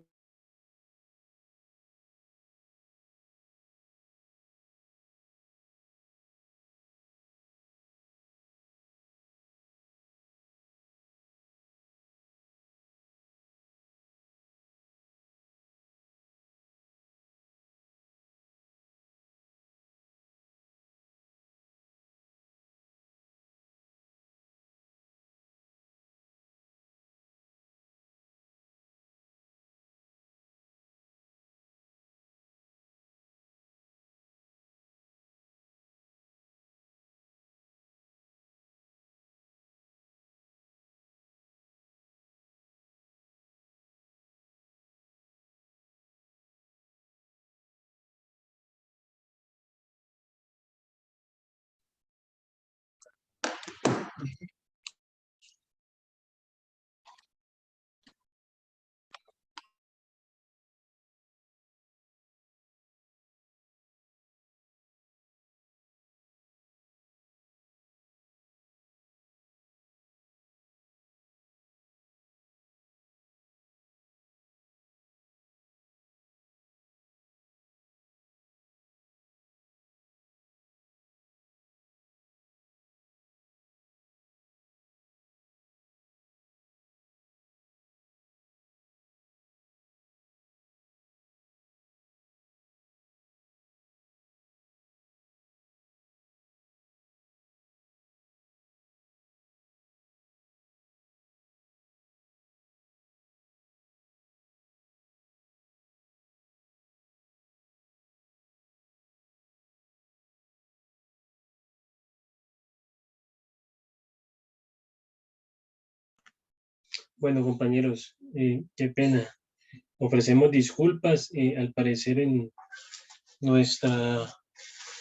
Speaker 2: Bueno, compañeros, qué pena. Ofrecemos disculpas. Al parecer en nuestra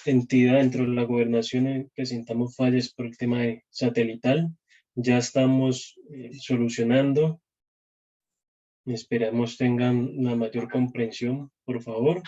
Speaker 2: entidad dentro de la gobernación presentamos fallas por el tema de satelital. Ya estamos solucionando. Esperamos tengan una mayor comprensión, por favor.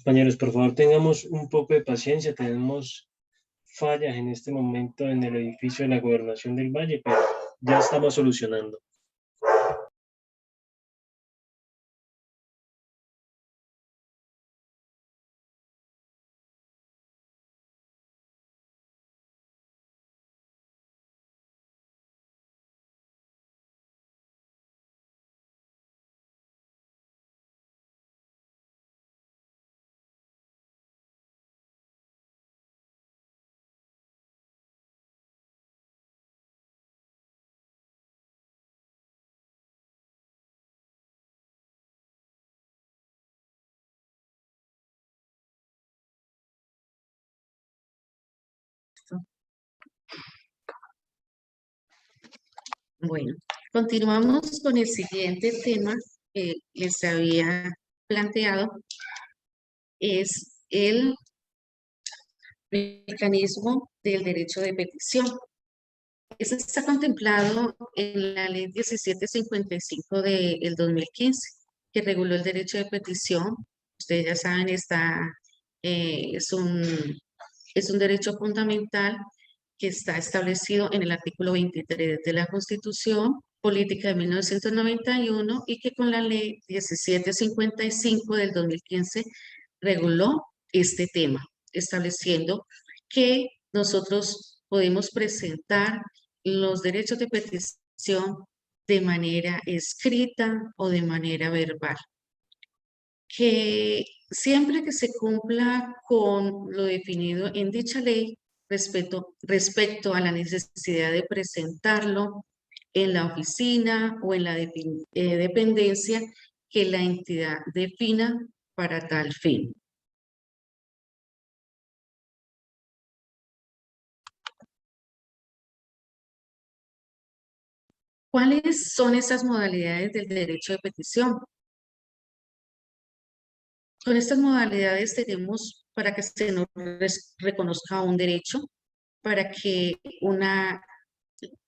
Speaker 2: Compañeros, por favor, tengamos un poco de paciencia. Tenemos fallas en este momento en el edificio de la Gobernación del Valle, pero ya estamos solucionando.
Speaker 1: Bueno, continuamos con el siguiente tema que les había planteado, es el mecanismo del derecho de petición. Eso está contemplado en la ley 1755 del 2015, que reguló el derecho de petición. Ustedes ya saben, es un derecho fundamental que está establecido en el artículo 23 de la Constitución Política de 1991 y que con la ley 1755 del 2015 reguló este tema, estableciendo que nosotros podemos presentar los derechos de petición de manera escrita o de manera verbal. Que siempre que se cumpla con lo definido en dicha ley respecto a la necesidad de presentarlo en la oficina o en la dependencia que la entidad defina para tal fin. ¿Cuáles son esas modalidades del derecho de petición? Con estas modalidades tenemos para que se nos reconozca un derecho, para que una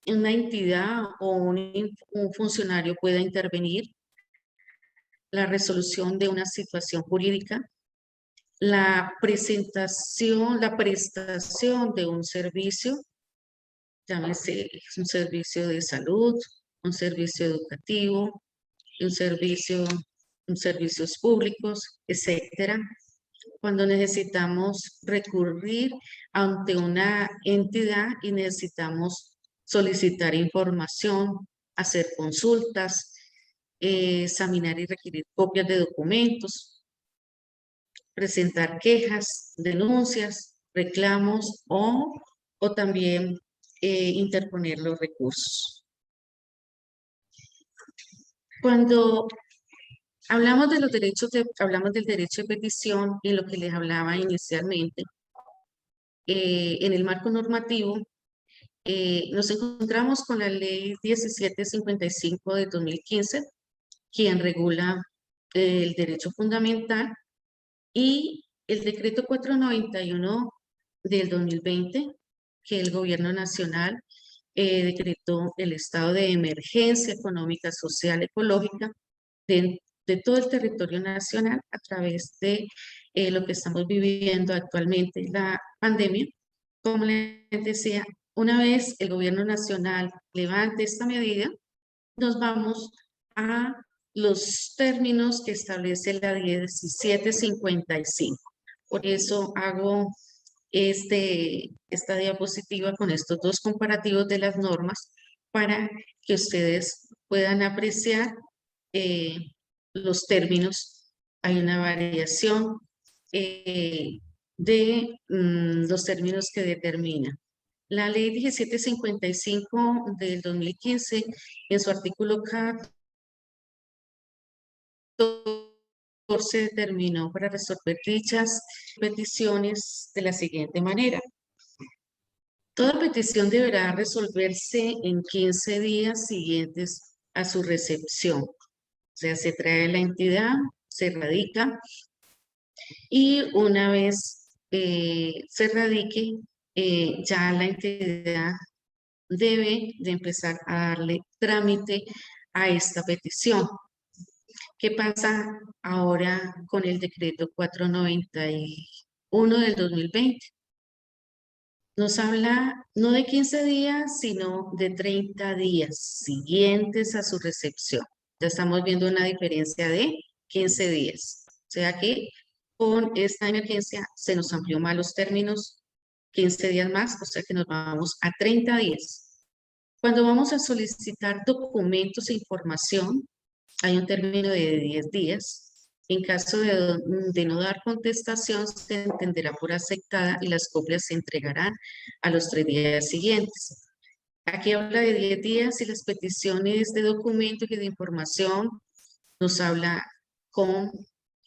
Speaker 1: entidad o un funcionario pueda intervenir, la resolución de una situación jurídica, la prestación de un servicio, llámese un servicio de salud, un servicio educativo, un servicios públicos, etcétera. Cuando necesitamos recurrir ante una entidad y necesitamos solicitar información, hacer consultas, examinar y requerir copias de documentos, presentar quejas, denuncias, reclamos o también interponer los recursos. Cuando hablamos de los derechos, hablamos del derecho de petición y lo que les hablaba inicialmente, en el marco normativo, nos encontramos con la ley 1755 de 2015, quien regula el derecho fundamental, y el decreto 491 del 2020, que el gobierno nacional decretó el estado de emergencia económica, social, ecológica de todo el territorio nacional a través de lo que estamos viviendo actualmente, la pandemia. Como les decía, una vez el gobierno nacional levante esta medida, nos vamos a los términos que establece la 1755. Por eso hago esta diapositiva con estos dos comparativos de las normas para que ustedes puedan apreciar los términos. Hay una variación de los términos que determina. La ley 1755 del 2015, en su artículo 14, se determinó para resolver dichas peticiones de la siguiente manera. Toda petición deberá resolverse en 15 días siguientes a su recepción. O sea, se trae la entidad, se radica y una vez se radique, ya la entidad debe de empezar a darle trámite a esta petición. ¿Qué pasa ahora con el decreto 491 del 2020? Nos habla no de 15 días, sino de 30 días siguientes a su recepción. Ya estamos viendo una diferencia de 15 días. O sea que con esta emergencia se nos amplió más los términos, 15 días más, o sea que nos vamos a 30 días. Cuando vamos a solicitar documentos e información, hay un término de 10 días. En caso de no dar contestación, se entenderá por aceptada y las copias se entregarán a los 3 días siguientes. Aquí habla de 10 días y las peticiones de documentos y de información nos habla con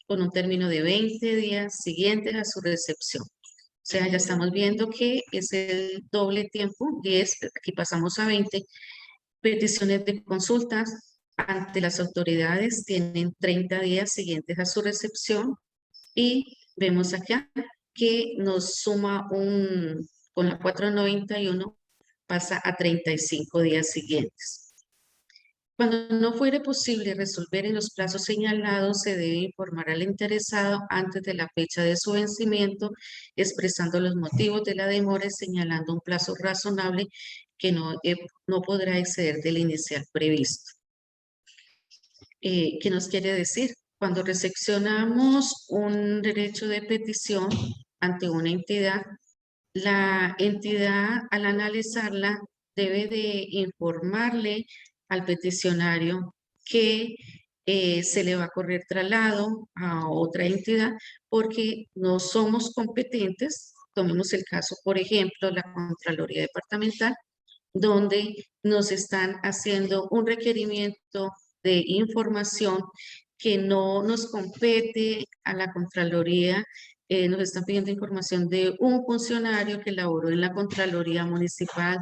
Speaker 1: un término de 20 días siguientes a su recepción. O sea, ya estamos viendo que es el doble tiempo, 10, aquí pasamos a 20. Peticiones de consultas ante las autoridades tienen 30 días siguientes a su recepción y vemos acá que nos suma con la 491, pasa a 35 días siguientes. Cuando no fuere posible resolver en los plazos señalados, se debe informar al interesado antes de la fecha de su vencimiento, expresando los motivos de la demora y señalando un plazo razonable que no podrá exceder del inicial previsto. ¿Qué nos quiere decir? Cuando recepcionamos un derecho de petición ante una entidad, la entidad, al analizarla, debe de informarle al peticionario que se le va a correr traslado a otra entidad porque no somos competentes. Tomemos el caso, por ejemplo, la Contraloría Departamental, donde nos están haciendo un requerimiento de información que no nos compete a la Contraloría. Nos están pidiendo información de un funcionario que laboró en la Contraloría Municipal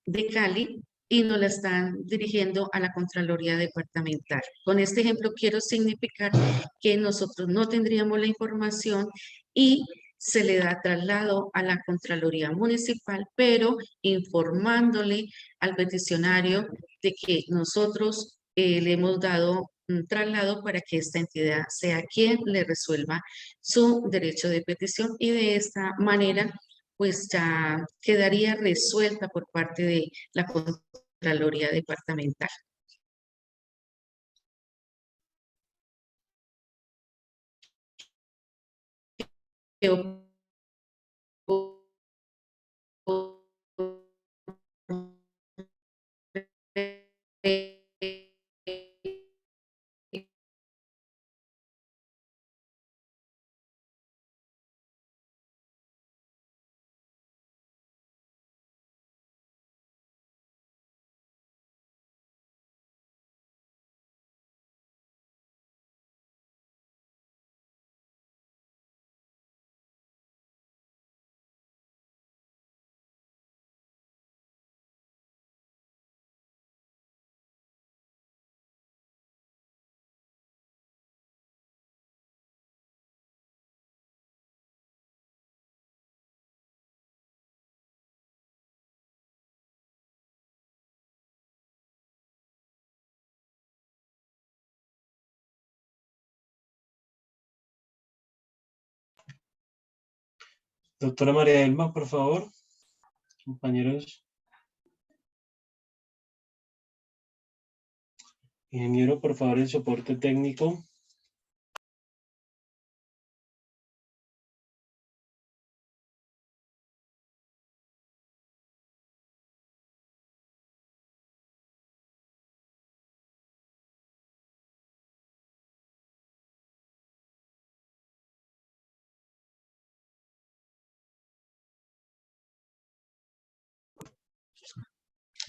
Speaker 1: de Cali y nos la están dirigiendo a la Contraloría Departamental. Con este ejemplo quiero significar que nosotros no tendríamos la información y se le da traslado a la Contraloría Municipal, pero informándole al peticionario de que nosotros le hemos dado un traslado para que esta entidad sea quien le resuelva su derecho de petición y de esta manera pues ya quedaría resuelta por parte de la Contraloría Departamental.
Speaker 2: Doctora María Elba, por favor. Compañeros. Ingeniero, por favor, el soporte técnico.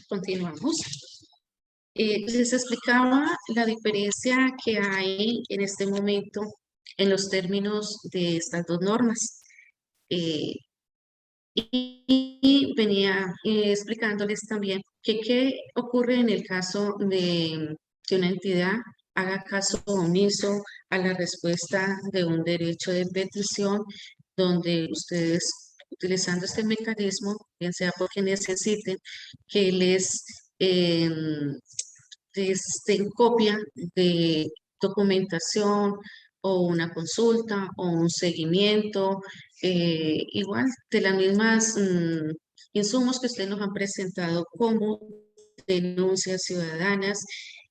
Speaker 1: Continuamos. Les explicaba la diferencia que hay en este momento en los términos de estas dos normas. Y venía explicándoles también que qué ocurre en el caso de que una entidad haga caso omiso a la respuesta de un derecho de petición, donde ustedes, utilizando este mecanismo, bien sea porque necesiten que eh, les den copia de documentación o una consulta o un seguimiento, igual de las mismas insumos que ustedes nos han presentado como denuncias ciudadanas.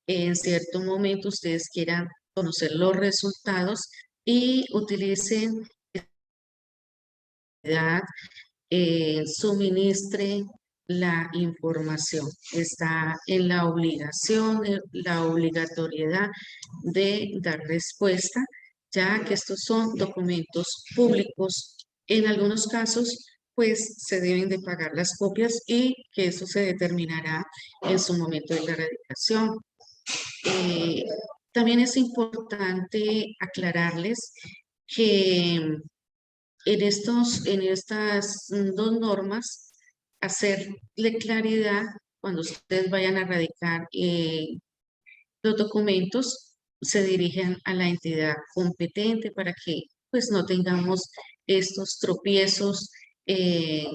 Speaker 1: En cierto momento ustedes quieran conocer los resultados y utilicen suministre la información. Está en la obligación, la obligatoriedad de dar respuesta, ya que estos son documentos públicos. En algunos casos, pues se deben de pagar las copias y que eso se determinará en su momento de la erradicación. Eh, También es importante aclararles que en estas dos normas, hacerle claridad cuando ustedes vayan a radicar los documentos, se dirigen a la entidad competente para que pues no tengamos estos tropiezos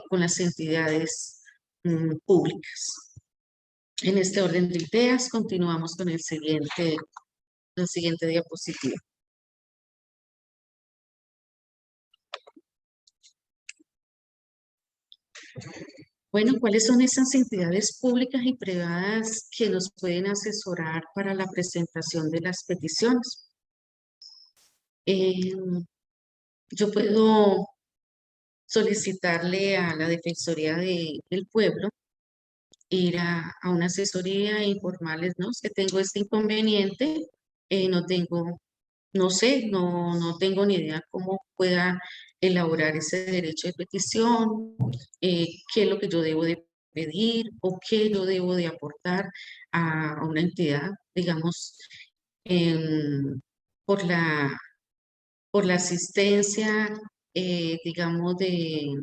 Speaker 1: con las entidades públicas. En este orden de ideas, continuamos con la siguiente diapositiva. Bueno, ¿cuáles son esas entidades públicas y privadas que nos pueden asesorar para la presentación de las peticiones? Yo puedo solicitarle a la Defensoría del Pueblo ir a una asesoría e informarles, ¿no? Que tengo este inconveniente, no sé, no tengo ni idea cómo pueda elaborar ese derecho de petición, qué es lo que yo debo de pedir o qué yo debo de aportar a una entidad, digamos, em, por por la asistencia, digamos, de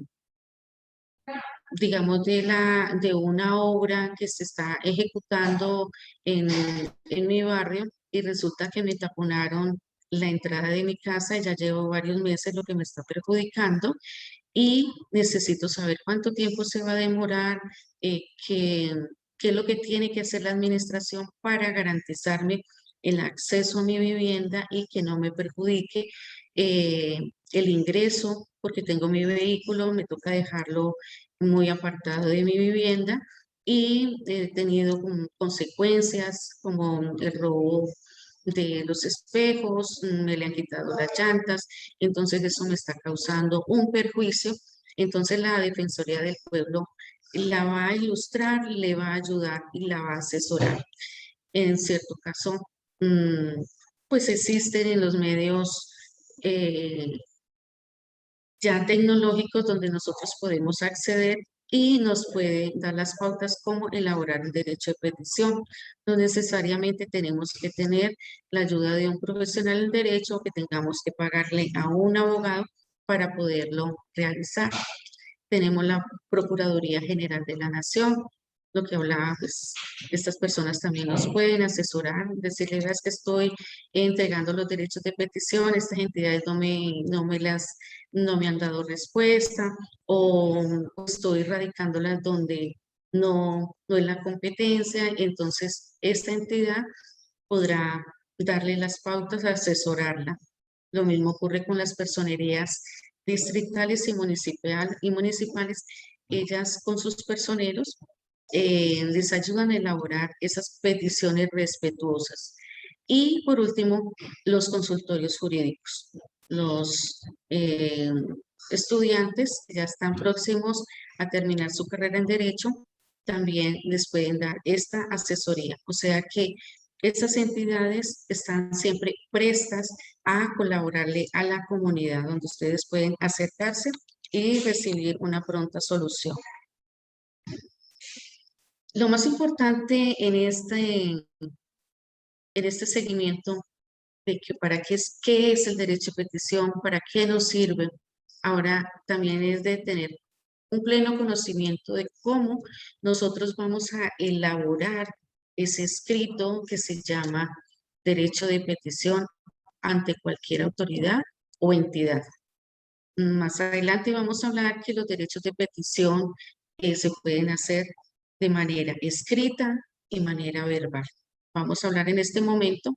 Speaker 1: una obra que se está ejecutando en mi barrio y resulta que me taponaron la entrada de mi casa y ya llevo varios meses, lo que me está perjudicando y necesito saber cuánto tiempo se va a demorar, qué, qué es lo que tiene que hacer la administración para garantizarme el acceso a mi vivienda y que no me perjudique eh, el ingreso, porque tengo mi vehículo, me toca dejarlo muy apartado de mi vivienda y he tenido consecuencias como el robo de los espejos, me le han quitado las llantas, entonces eso me está causando un perjuicio. Entonces la Defensoría del Pueblo la va a ilustrar, le va a ayudar y la va a asesorar. En cierto caso, pues existen en los medios ya tecnológicos donde nosotros podemos acceder y nos puede dar las pautas cómo elaborar el derecho de petición. No necesariamente tenemos que tener la ayuda de un profesional del derecho o que tengamos que pagarle a un abogado para poderlo realizar. Tenemos la Procuraduría General de la Nación, lo que hablaba, pues estas personas también nos pueden asesorar, decirle, "Verás que estoy entregando los derechos de petición, estas entidades no me han dado respuesta o estoy radicándolas donde no es la competencia, entonces esta entidad podrá darle las pautas, asesorarla. Lo mismo ocurre con las personerías distritales y municipales. Ellas con sus personeros les ayudan a elaborar esas peticiones respetuosas. Y por último, los consultorios jurídicos. Los estudiantes que ya están próximos a terminar su carrera en Derecho, también les pueden dar esta asesoría. O sea que estas entidades están siempre prestas a colaborarle a la comunidad donde ustedes pueden acercarse y recibir una pronta solución. Lo más importante en este seguimiento de que qué es el derecho de petición, para qué nos sirve, ahora también es de tener un pleno conocimiento de cómo nosotros vamos a elaborar ese escrito que se llama derecho de petición ante cualquier autoridad o entidad. Más adelante vamos a hablar que los derechos de petición se pueden hacer de manera escrita y manera verbal. Vamos a hablar en este momento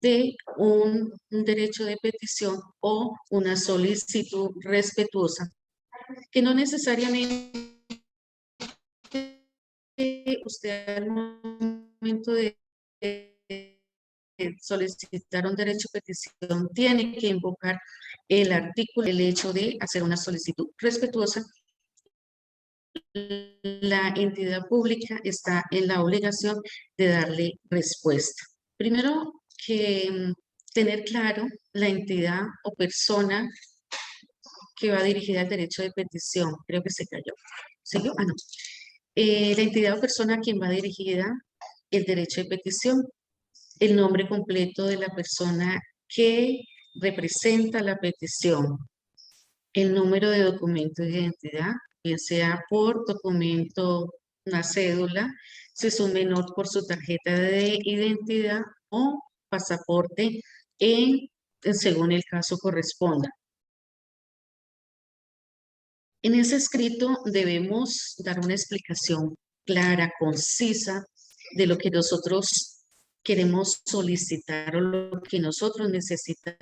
Speaker 1: de un derecho de petición o una solicitud respetuosa, que no necesariamente usted al momento de solicitar un derecho de petición tiene que invocar el artículo, el hecho de hacer una solicitud respetuosa. La entidad pública está en la obligación de darle respuesta. Primero que tener claro la entidad o persona que va dirigida al derecho de petición. Creo que se cayó. ¿Siguió? Ah, no. La entidad o persona a quien va dirigida el derecho de petición, el nombre completo de la persona que representa la petición, el número de documento de identidad, bien sea por documento, una cédula, si es un menor por su tarjeta de identidad o pasaporte según el caso corresponda. En ese escrito debemos dar una explicación clara, concisa, de lo que nosotros queremos solicitar o lo que nosotros necesitamos.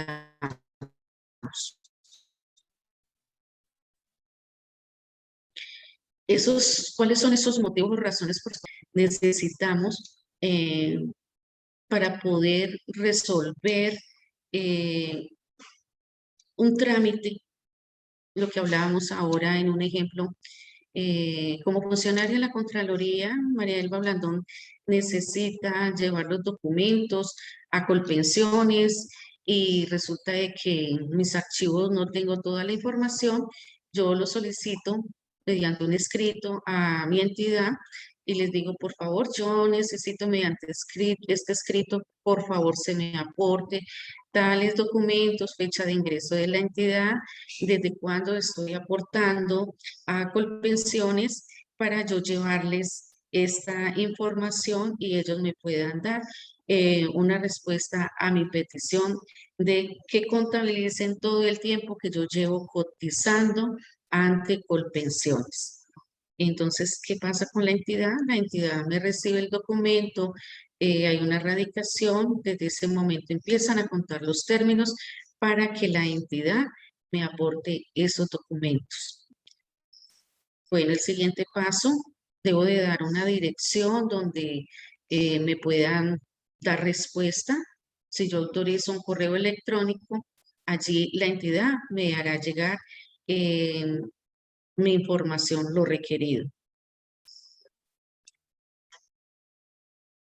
Speaker 1: ¿Cuáles son esos motivos o razones por los que necesitamos para poder resolver eh, un trámite? Lo que hablábamos ahora en un ejemplo, como funcionaria de la Contraloría, María Elba Blandón necesita llevar los documentos a Colpensiones y resulta de que en mis archivos no tengo toda la información. Yo lo solicito mediante un escrito a mi entidad y les digo, por favor, yo necesito mediante este escrito, por favor, se me aporte tales documentos, fecha de ingreso de la entidad, desde cuándo estoy aportando a Colpensiones para yo llevarles esta información y ellos me puedan dar una respuesta a mi petición de que contabilicen todo el tiempo que yo llevo cotizando ante Colpensiones. Entonces, ¿qué pasa con la entidad? La entidad me recibe el documento, hay una radicación, desde ese momento empiezan a contar los términos para que la entidad me aporte esos documentos. Bueno, el siguiente paso, debo de dar una dirección donde me puedan dar respuesta. Si yo autorizo un correo electrónico, allí la entidad me hará llegar mi información, lo requerido.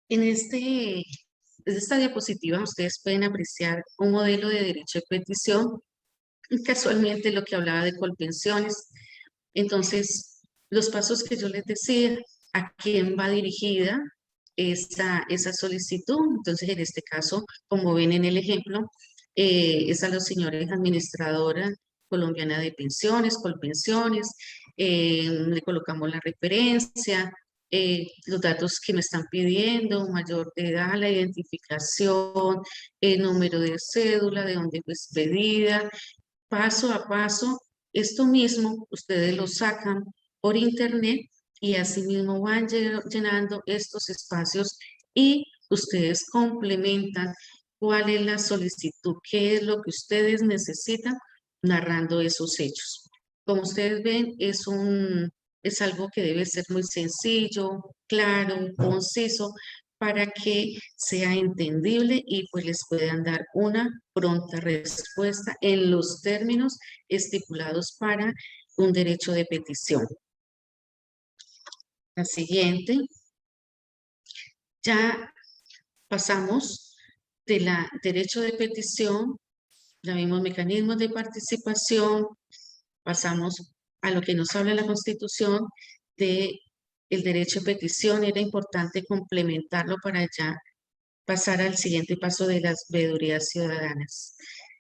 Speaker 1: En esta diapositiva ustedes pueden apreciar un modelo de derecho de petición, casualmente lo que hablaba de Colpensiones. Entonces, los pasos que yo les decía, a quién va dirigida esa solicitud. Entonces, en este caso, como ven en el ejemplo, es a los señores administradora colombiana de pensiones, Colpensiones, le colocamos la referencia, los datos que me están pidiendo, mayor de edad, la identificación, el número de cédula, de dónde fue expedida, paso a paso. Esto mismo ustedes lo sacan por internet y asimismo van llenando estos espacios y ustedes complementan cuál es la solicitud, qué es lo que ustedes necesitan narrando esos hechos. Como ustedes ven, es algo que debe ser muy sencillo, claro, conciso, para que sea entendible y pues les puedan dar una pronta respuesta en los términos estipulados para un derecho de petición. La siguiente, ya pasamos de la derecho de petición, ya vimos mecanismos de participación, pasamos a lo que nos habla la Constitución de el derecho de petición. Era importante complementarlo para ya pasar al siguiente paso de las veedurías ciudadanas.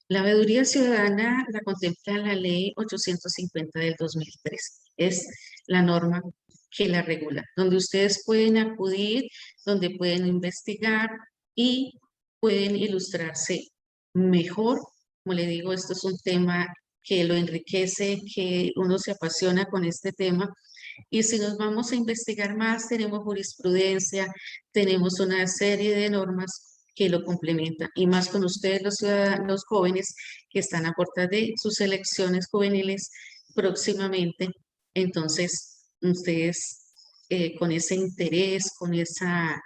Speaker 1: La veeduría ciudadana la contempla la Ley 850 del 2003. Es la norma que la regula, donde ustedes pueden acudir, donde pueden investigar y pueden ilustrarse mejor. Como le digo, esto es un tema que lo enriquece, que uno se apasiona con este tema. Y si nos vamos a investigar más, tenemos jurisprudencia, tenemos una serie de normas que lo complementan. Y más con ustedes, los ciudadanos, los jóvenes que están a puerta de sus elecciones juveniles próximamente. Entonces, ustedes con ese interés, con esa,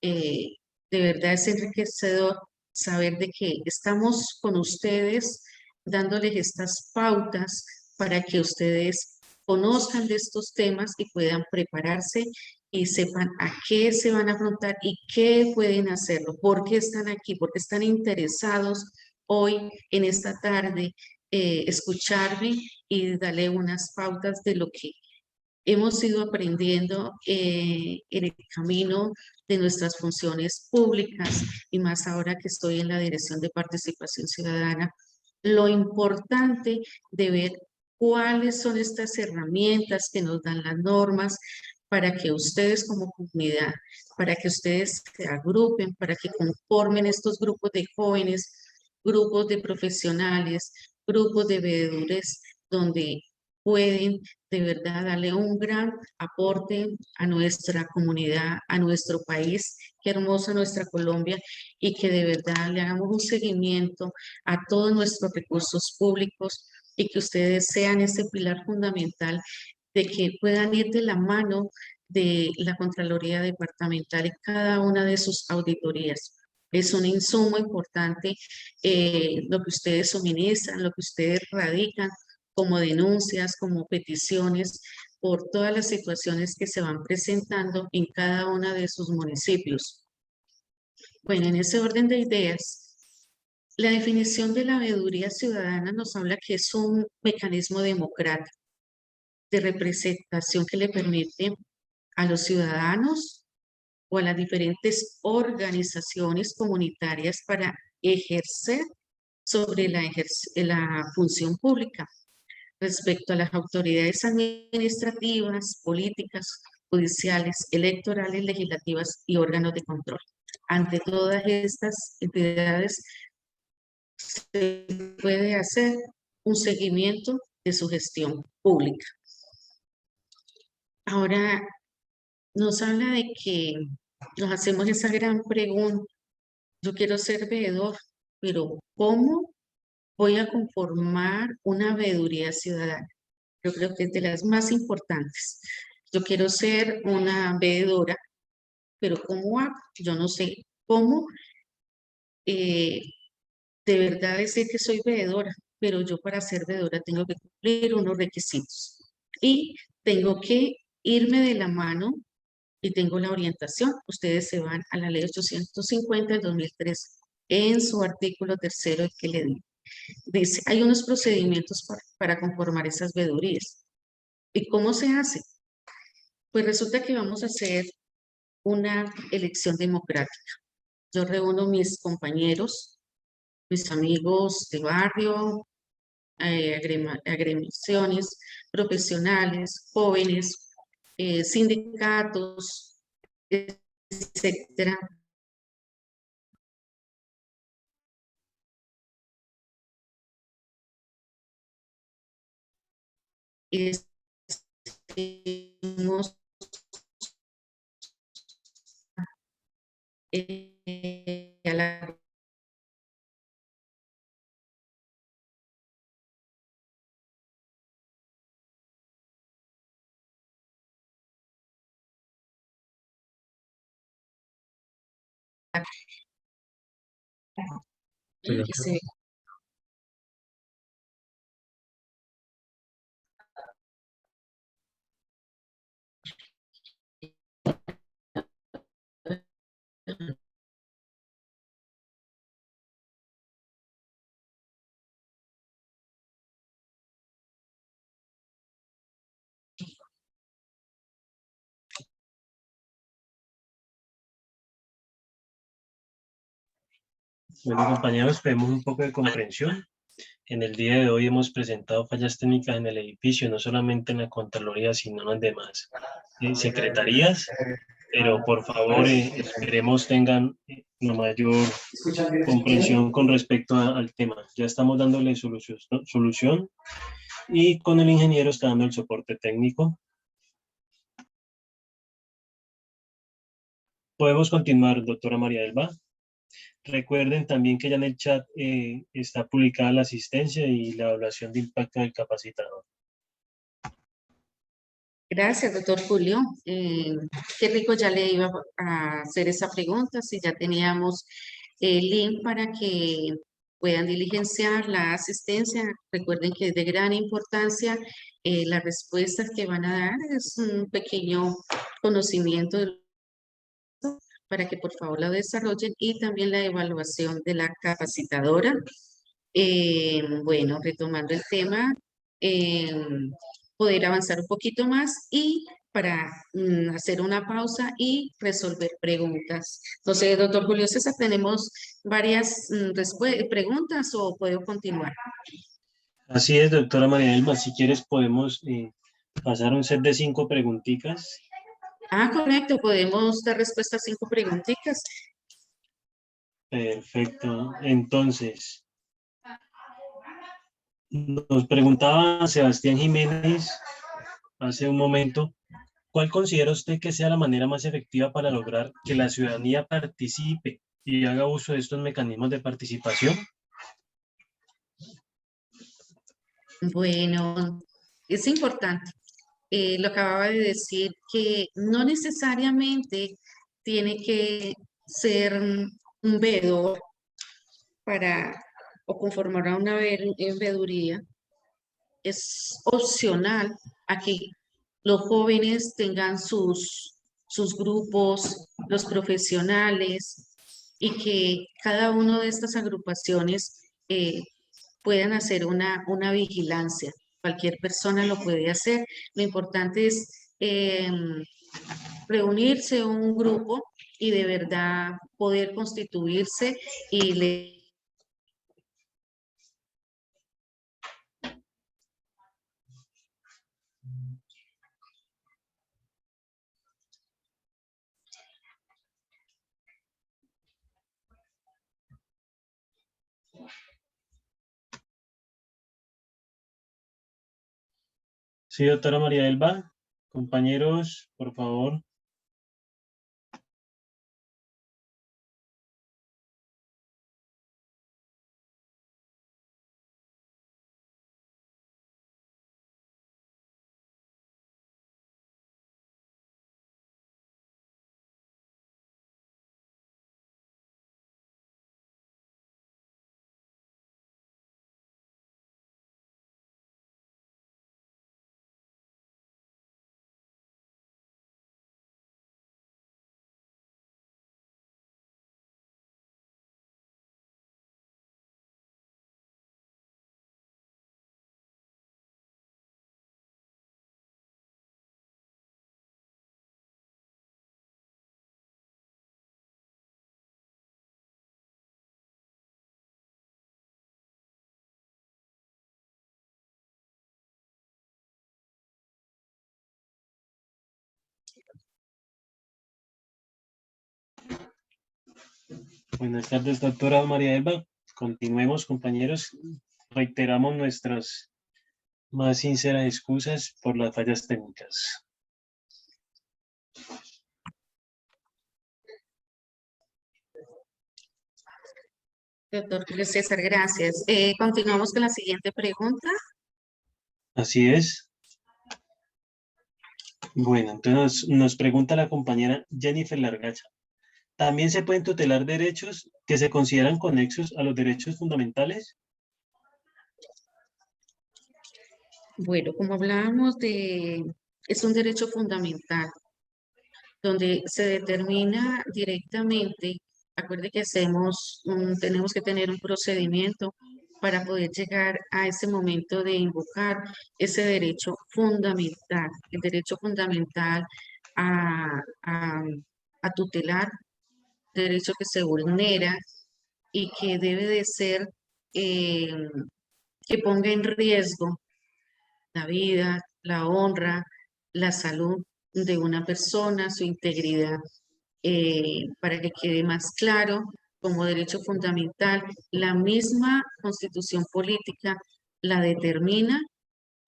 Speaker 1: de verdad es enriquecedor saber de que estamos con ustedes dándoles estas pautas para que ustedes conozcan de estos temas y puedan prepararse y sepan a qué se van a afrontar y qué pueden hacerlo, por qué están aquí, por qué están interesados hoy en esta tarde, escucharme y darle unas pautas de lo que hemos ido aprendiendo en el camino de nuestras funciones públicas y más ahora que estoy en la Dirección de Participación Ciudadana, lo importante de ver cuáles son estas herramientas que nos dan las normas para que ustedes como comunidad, para que ustedes se agrupen, para que conformen estos grupos de jóvenes, grupos de profesionales, grupos de veedores, donde pueden de verdad darle un gran aporte a nuestra comunidad, a nuestro país, qué hermosa nuestra Colombia, y que de verdad le hagamos un seguimiento a todos nuestros recursos públicos y que ustedes sean ese pilar fundamental de que puedan ir de la mano de la Contraloría Departamental en cada una de sus auditorías. Es un insumo importante lo que ustedes suministran, lo que ustedes radican como denuncias, como peticiones por todas las situaciones que se van presentando en cada uno de sus municipios. Bueno, en ese orden de ideas, la definición de la veeduría ciudadana nos habla que es un mecanismo democrático de representación que le permite a los ciudadanos o a las diferentes organizaciones comunitarias para ejercer sobre la función pública respecto a las autoridades administrativas, políticas, judiciales, electorales, legislativas y órganos de control. Ante todas estas entidades se puede hacer un seguimiento de su gestión pública. Ahora nos habla de que nos hacemos esa gran pregunta. Yo quiero ser veedor, pero ¿cómo voy a conformar una veeduría ciudadana? Yo creo que es de las más importantes. Yo quiero ser una veedora, pero ¿cómo hago? Yo no sé cómo eh, de verdad decir que soy veedora, pero yo para ser veedora tengo que cumplir unos requisitos y tengo que irme de la mano y tengo la orientación. Ustedes se van a la ley 850 del 2013 en su artículo tercero que le di. Dice, hay unos procedimientos para conformar esas veedurías. ¿Y cómo se hace? Pues resulta que vamos a hacer una elección democrática. Yo reúno mis compañeros, mis amigos de barrio, agremiaciones, profesionales, jóvenes, sindicatos, etcétera. Estemos, a la
Speaker 2: Estoy de
Speaker 1: que
Speaker 2: acuerdo. Bueno, compañeros, pedimos un poco de comprensión. En el día de hoy hemos presentado fallas técnicas en el edificio, no solamente en la Contraloría, sino en las demás secretarías, pero por favor esperemos tengan una mayor comprensión con respecto al tema. Ya estamos dándole solución y con el ingeniero está dando el soporte técnico. Podemos continuar, doctora María Elba. Recuerden también que ya en el chat está publicada la asistencia y la evaluación de impacto del capacitador.
Speaker 1: Gracias, doctor Julio. Qué rico, ya le iba a hacer esa pregunta, si ya teníamos el link para que puedan diligenciar la asistencia. Recuerden que es de gran importancia las respuestas que van a dar. Es un pequeño conocimiento para que por favor lo desarrollen y también la evaluación de la capacitadora. Bueno, retomando el tema, eh, poder avanzar un poquito más y para hacer una pausa y resolver preguntas. Entonces, doctor Julio César, tenemos varias preguntas o puedo continuar.
Speaker 2: Así es, doctora María Elba, si quieres podemos pasar un set de 5 preguntitas.
Speaker 1: Ah, correcto, podemos dar respuesta a 5 preguntitas.
Speaker 2: Perfecto, entonces, Nos preguntaba Sebastián Jiménez hace un momento, ¿cuál considera usted que sea la manera más efectiva para lograr que la ciudadanía participe y haga uso de estos mecanismos de participación?
Speaker 1: Bueno, es importante. Lo acababa de decir que no necesariamente tiene que ser un veedor para o conformar a una veeduría. Es opcional a que los jóvenes tengan sus grupos, los profesionales, y que cada una de estas agrupaciones puedan hacer una vigilancia. Cualquier persona lo puede hacer. Lo importante es reunirse un grupo y de verdad poder constituirse y
Speaker 2: Sí, doctora María Elba, compañeros, por favor. Buenas tardes, doctora María Elba. Continuemos, compañeros. Reiteramos nuestras más sinceras excusas por las fallas técnicas.
Speaker 1: doctor Julio César, gracias. Continuamos con la siguiente pregunta.
Speaker 2: Así es. Bueno, entonces nos pregunta la compañera Jennifer Largacha. ¿También se pueden tutelar derechos que se consideran conexos a los derechos fundamentales?
Speaker 1: Bueno, como hablábamos es un derecho fundamental, donde se determina directamente, acuerde que tenemos que tener un procedimiento para poder llegar a ese momento de invocar ese derecho fundamental, el derecho fundamental a, a, a tutelar, derecho que se vulnera y que debe de ser, eh, que ponga en riesgo la vida, la honra, la salud de una persona, su integridad, para que quede más claro como derecho fundamental. La misma constitución política la determina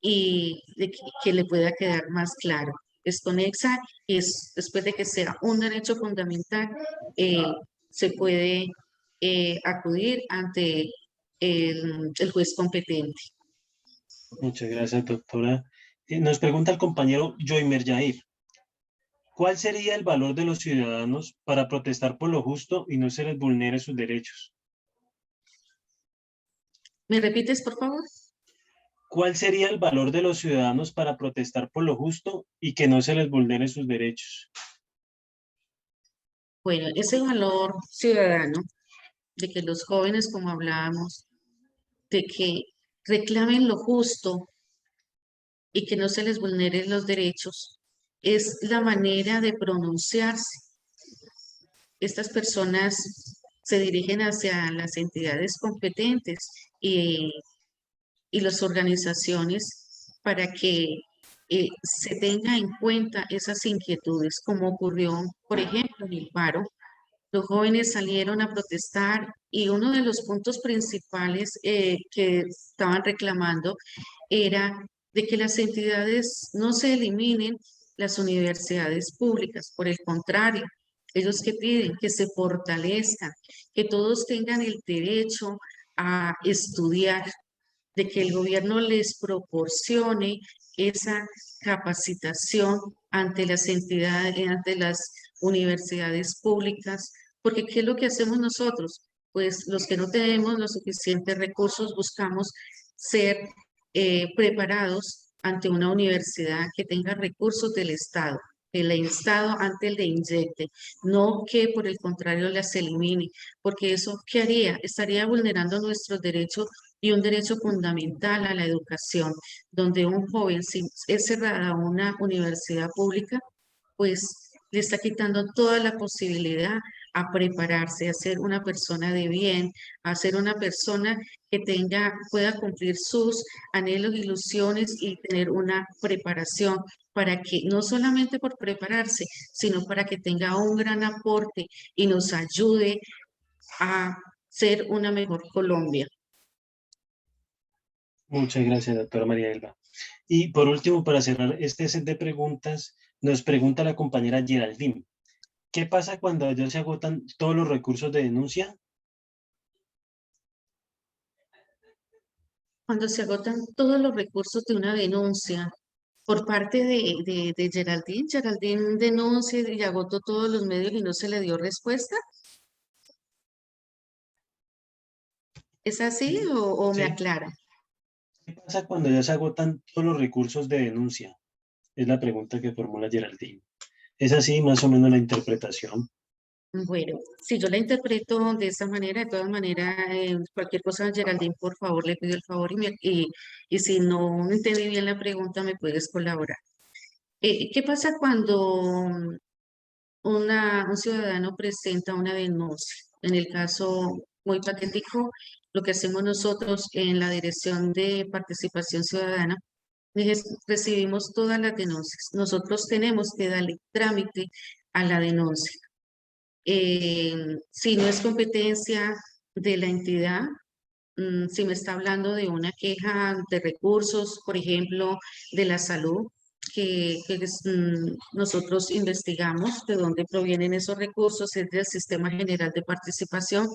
Speaker 1: y que le pueda quedar más claro. Es conexa y después de que sea un derecho fundamental, eh, se puede acudir ante el juez competente.
Speaker 2: Muchas gracias, doctora. Nos pregunta el compañero Joymer Yair. ¿Cuál sería el valor de los ciudadanos para protestar por lo justo y no se les vulnere sus derechos?
Speaker 1: ¿Me repites, por favor?
Speaker 2: ¿Cuál sería el valor de los ciudadanos para protestar por lo justo y que no se les vulnere sus derechos?
Speaker 1: Bueno, ese valor ciudadano de que los jóvenes, como hablábamos, de que reclamen lo justo y que no se les vulneren los derechos, es la manera de pronunciarse. Estas personas se dirigen hacia las entidades competentes y las organizaciones para que se tenga en cuenta esas inquietudes, como ocurrió, por ejemplo, en el paro, los jóvenes salieron a protestar y uno de los puntos principales que estaban reclamando era de que las entidades no se eliminen las universidades públicas, por el contrario, ellos que piden que se fortalezcan, que todos tengan el derecho a estudiar, de que el gobierno les proporcione esa capacitación ante las entidades, ante las universidades públicas, porque ¿qué es lo que hacemos nosotros? Pues los que no tenemos los suficientes recursos buscamos ser preparados ante una universidad que tenga recursos del Estado, el Estado antes le inyecte, no que por el contrario las elimine, porque eso, ¿qué haría? Estaría vulnerando nuestros derechos y un derecho fundamental a la educación, donde un joven, si es cerrada una universidad pública, pues le está quitando toda la posibilidad a prepararse, a ser una persona de bien, a ser una persona que tenga, pueda cumplir sus anhelos, ilusiones y tener una preparación para que no solamente por prepararse, sino para que tenga un gran aporte y nos ayude a ser una mejor Colombia.
Speaker 2: Muchas gracias, doctora María Elba. Y por último, para cerrar este set de preguntas, nos pregunta la compañera Geraldine. ¿Qué pasa cuando ya se agotan todos los recursos de denuncia?
Speaker 1: Cuando se agotan todos los recursos de una denuncia por parte de Geraldine, Geraldine denuncia y agotó todos los medios y no se le dio respuesta. ¿Es así
Speaker 2: Sí,
Speaker 1: o me
Speaker 2: sí.
Speaker 1: aclara?
Speaker 2: ¿Qué pasa cuando ya se agotan todos los recursos de denuncia? Es la pregunta que formula Geraldine. Es así más o menos la interpretación.
Speaker 1: Bueno, si yo la interpreto de esa manera, de todas maneras, cualquier cosa, Geraldine, por favor, le pido el favor y si no entendí bien la pregunta, me puedes colaborar. ¿Qué pasa cuando un ciudadano presenta una denuncia? En el caso muy patético, lo que hacemos nosotros en la Dirección de Participación Ciudadana recibimos todas las denuncias. Nosotros tenemos que darle trámite a la denuncia. Si no es competencia de la entidad, si me está hablando de una queja de recursos, por ejemplo, de la salud, nosotros investigamos de dónde provienen esos recursos, es del Sistema General de Participación,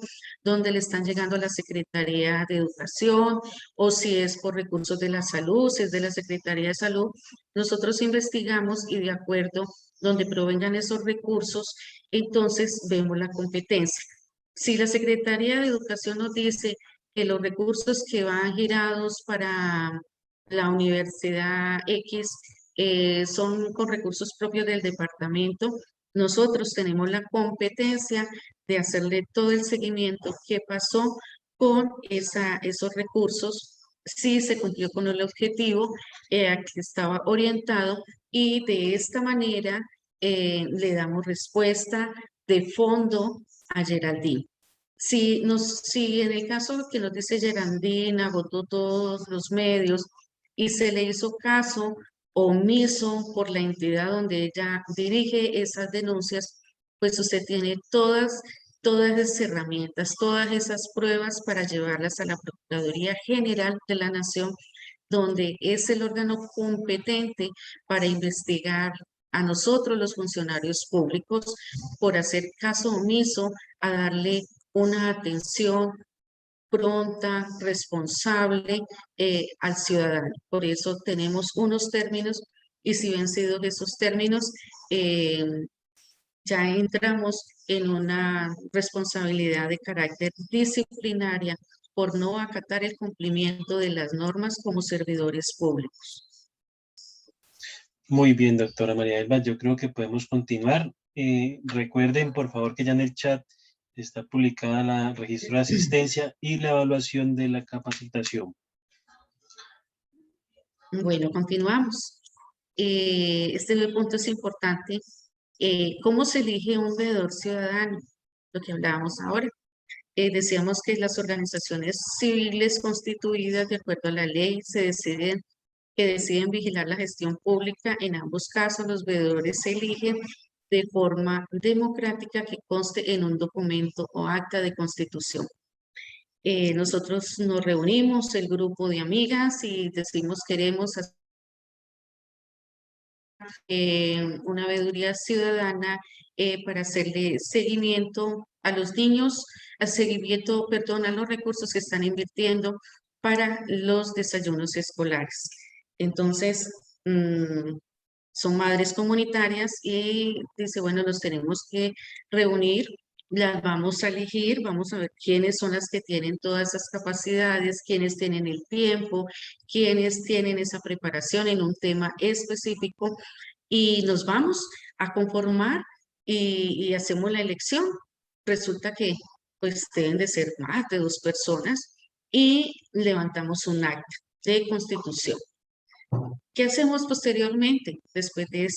Speaker 1: donde le están llegando a la Secretaría de Educación, o si es por recursos de la salud, si es de la Secretaría de Salud, nosotros investigamos y de acuerdo donde provengan esos recursos, entonces vemos la competencia. Si la Secretaría de Educación nos dice que los recursos que van girados para la Universidad X son con recursos propios del departamento, nosotros tenemos la competencia de hacerle todo el seguimiento que pasó con esos recursos, si se cumplió con el objetivo a que estaba orientado y de esta manera le damos respuesta de fondo a Geraldine. Si en el caso que nos dice Geraldine agotó todos los medios y se le hizo caso omiso por la entidad donde ella dirige esas denuncias, pues usted tiene todas esas herramientas, todas esas pruebas para llevarlas a la Procuraduría General de la Nación, donde es el órgano competente para investigar a nosotros los funcionarios públicos por hacer caso omiso a darle una atención pronta, responsable al ciudadano. Por eso tenemos unos términos y si vencidos esos términos, ya entramos en una responsabilidad de carácter disciplinaria por no acatar el cumplimiento de las normas como servidores públicos.
Speaker 2: Muy bien, doctora María Elba. Yo creo que podemos continuar. Recuerden, por favor, que ya en el chat está publicada la registro de asistencia y la evaluación de la capacitación.
Speaker 1: Bueno, continuamos. Este punto es importante. ¿Cómo se elige un veedor ciudadano? Lo que hablábamos ahora. Decíamos que las organizaciones civiles constituidas de acuerdo a la ley que deciden vigilar la gestión pública. En ambos casos, los veedores se eligen de forma democrática que conste en un documento o acta de constitución. Nosotros nos reunimos, el grupo de amigas, y decimos queremos hacer una veeduría ciudadana para hacerle seguimiento a los niños, seguimiento, perdón, a los recursos que están invirtiendo para los desayunos escolares. Entonces, son madres comunitarias y dice, bueno, nos tenemos que reunir, las vamos a elegir, vamos a ver quiénes son las que tienen todas esas capacidades, quiénes tienen el tiempo, quiénes tienen esa preparación en un tema específico y nos vamos a conformar y hacemos la elección. Resulta que pues deben de ser más de 2 personas y levantamos un acta de constitución. ¿Qué hacemos posteriormente? Después de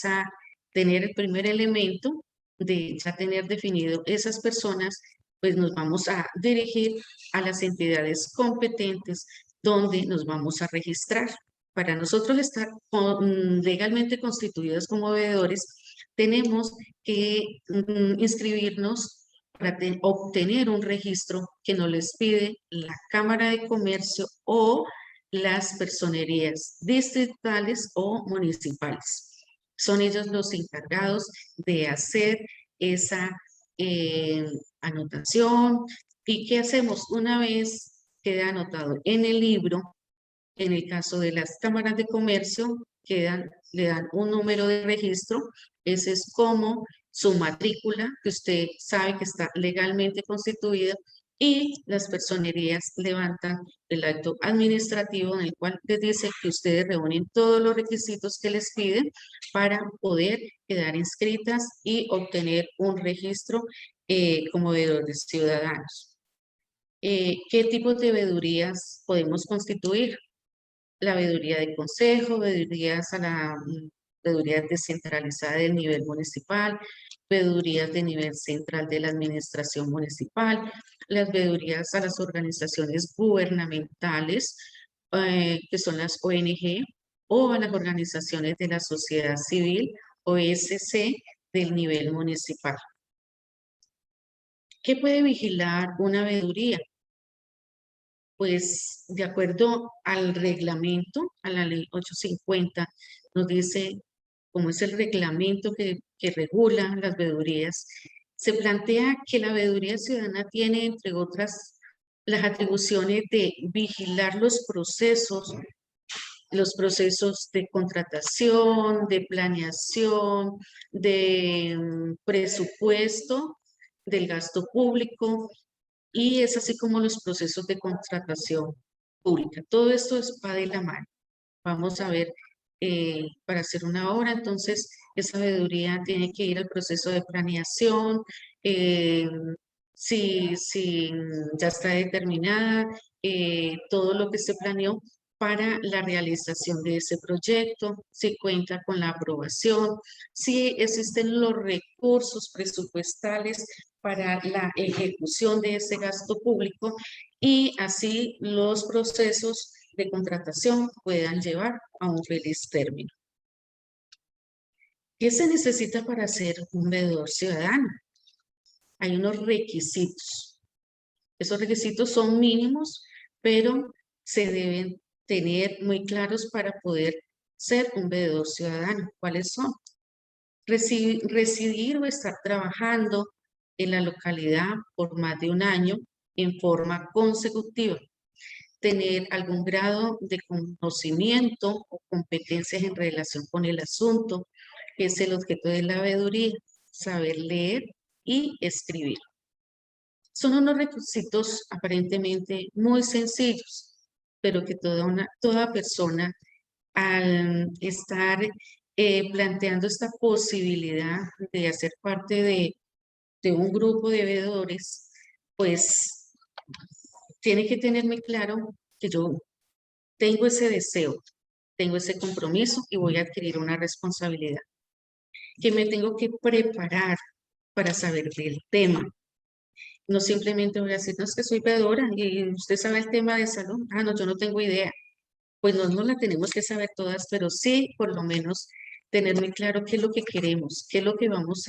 Speaker 1: tener el primer elemento, de ya tener definido esas personas, pues nos vamos a dirigir a las entidades competentes donde nos vamos a registrar. Para nosotros estar legalmente constituidos como veedores, tenemos que inscribirnos para obtener un registro que nos les pide la Cámara de Comercio o las personerías distritales o municipales. Son ellos los encargados de hacer esa anotación. ¿Y qué hacemos? Una vez queda anotado en el libro, en el caso de las cámaras de comercio, le dan un número de registro, ese es como su matrícula, que usted sabe que está legalmente constituida, y las personerías levantan el acto administrativo en el cual les dice que ustedes reúnen todos los requisitos que les piden para poder quedar inscritas y obtener un registro como veedores ciudadanos. ¿Qué tipos de veedurías podemos constituir? La veeduría de consejo, veedurías veedurías descentralizadas del nivel municipal, veedurías de nivel central de la administración municipal, las veedurías a las organizaciones gubernamentales, que son las ONG, o a las organizaciones de la sociedad civil, OSC, del nivel municipal. ¿Qué puede vigilar una veeduría? Pues de acuerdo al reglamento, a la ley 850, nos dice cómo es el reglamento que regula las veedurías. Se plantea que la veeduría ciudadana tiene, entre otras, las atribuciones de vigilar los procesos de contratación, de planeación, de presupuesto, del gasto público, y es así como los procesos de contratación pública. Todo esto va de la mano. Vamos a ver, para hacer una obra, entonces esa veeduría tiene que ir al proceso de planeación, si ya está determinada todo lo que se planeó para la realización de ese proyecto, si cuenta con la aprobación, si existen los recursos presupuestales para la ejecución de ese gasto público y así los procesos de contratación puedan llevar a un feliz término. ¿Qué se necesita para ser un veedor ciudadano? Hay unos requisitos. Esos requisitos son mínimos, pero se deben tener muy claros para poder ser un veedor ciudadano. ¿Cuáles son? Residir o estar trabajando en la localidad por más de un año en forma consecutiva. Tener algún grado de conocimiento o competencias en relación con el asunto, que es el objeto de la veeduría, saber leer y escribir. Son unos requisitos aparentemente muy sencillos, pero que toda persona al estar planteando esta posibilidad de hacer parte de un grupo de veedores, pues tiene que tener muy claro que yo tengo ese deseo, tengo ese compromiso y voy a adquirir una responsabilidad, que me tengo que preparar para saber del tema. No simplemente voy a decir, no, es que soy veedora y usted sabe el tema de salud. Ah, no, yo no tengo idea. Pues no la tenemos que saber todas, pero sí por lo menos tener muy claro qué es lo que queremos, qué es lo que vamos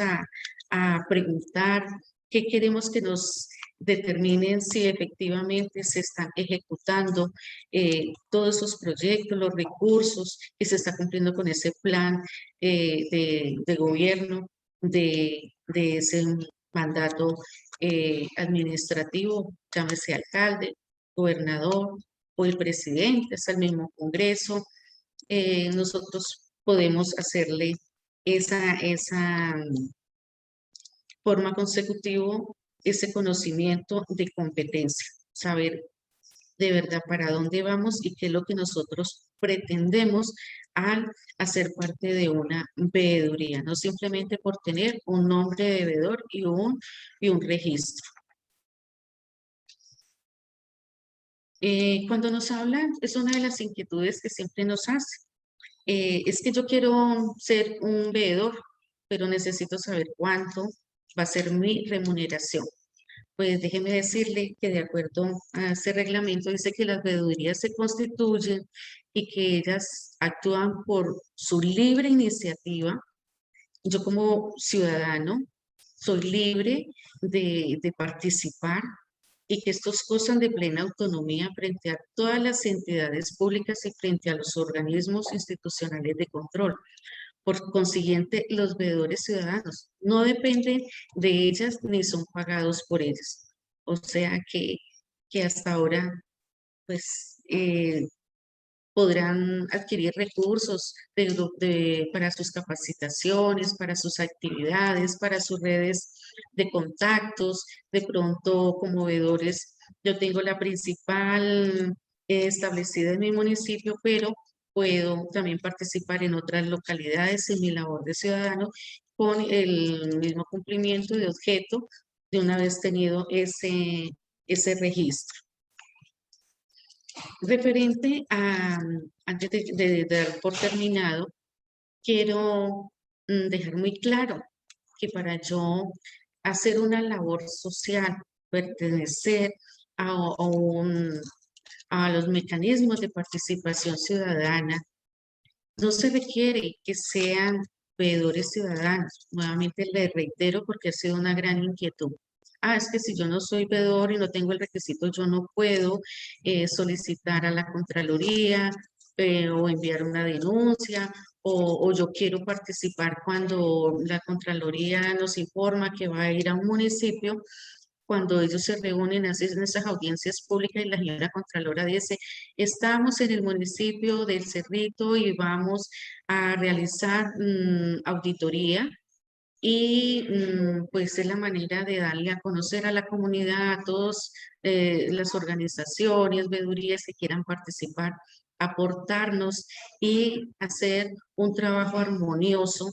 Speaker 1: a preguntar, qué queremos que nos determinen si efectivamente se están ejecutando todos esos proyectos, los recursos, que se está cumpliendo con ese plan de gobierno, de ese mandato administrativo, llámese alcalde, gobernador o el presidente, es el mismo Congreso. Nosotros podemos hacerle esa forma consecutivo, ese conocimiento de competencia, saber de verdad para dónde vamos y qué es lo que nosotros pretendemos al hacer parte de una veeduría, no simplemente por tener un nombre de veedor y un registro. Cuando nos hablan, es una de las inquietudes que siempre nos hace. Es que yo quiero ser un veedor, pero necesito saber cuánto va a ser mi remuneración. Pues déjeme decirle que de acuerdo a ese reglamento dice que las veedurías se constituyen y que ellas actúan por su libre iniciativa. Yo como ciudadano soy libre de participar y que estos gozan de plena autonomía frente a todas las entidades públicas y frente a los organismos institucionales de control. Por consiguiente, los veedores ciudadanos no dependen de ellas ni son pagados por ellas. O sea que hasta ahora, pues, podrán adquirir recursos para sus capacitaciones, para sus actividades, para sus redes de contactos. De pronto, como veedores, yo tengo la principal establecida en mi municipio, pero puedo también participar en otras localidades en mi labor de ciudadano con el mismo cumplimiento de objeto de una vez tenido ese registro. Referente a, antes de dar por terminado, quiero dejar muy claro que para yo hacer una labor social, pertenecer a a los mecanismos de participación ciudadana, no se requiere que sean veedores ciudadanos. Nuevamente le reitero porque ha sido una gran inquietud. Ah, es que si yo no soy veedor y no tengo el requisito, yo no puedo solicitar a la Contraloría o enviar una denuncia o yo quiero participar cuando la Contraloría nos informa que va a ir a un municipio. Cuando ellos se reúnen, hacen esas audiencias públicas y la señora Contralora dice, estamos en el municipio del Cerrito y vamos a realizar auditoría y pues es la manera de darle a conocer a la comunidad, a todas las organizaciones, veedurías que quieran participar, aportarnos y hacer un trabajo armonioso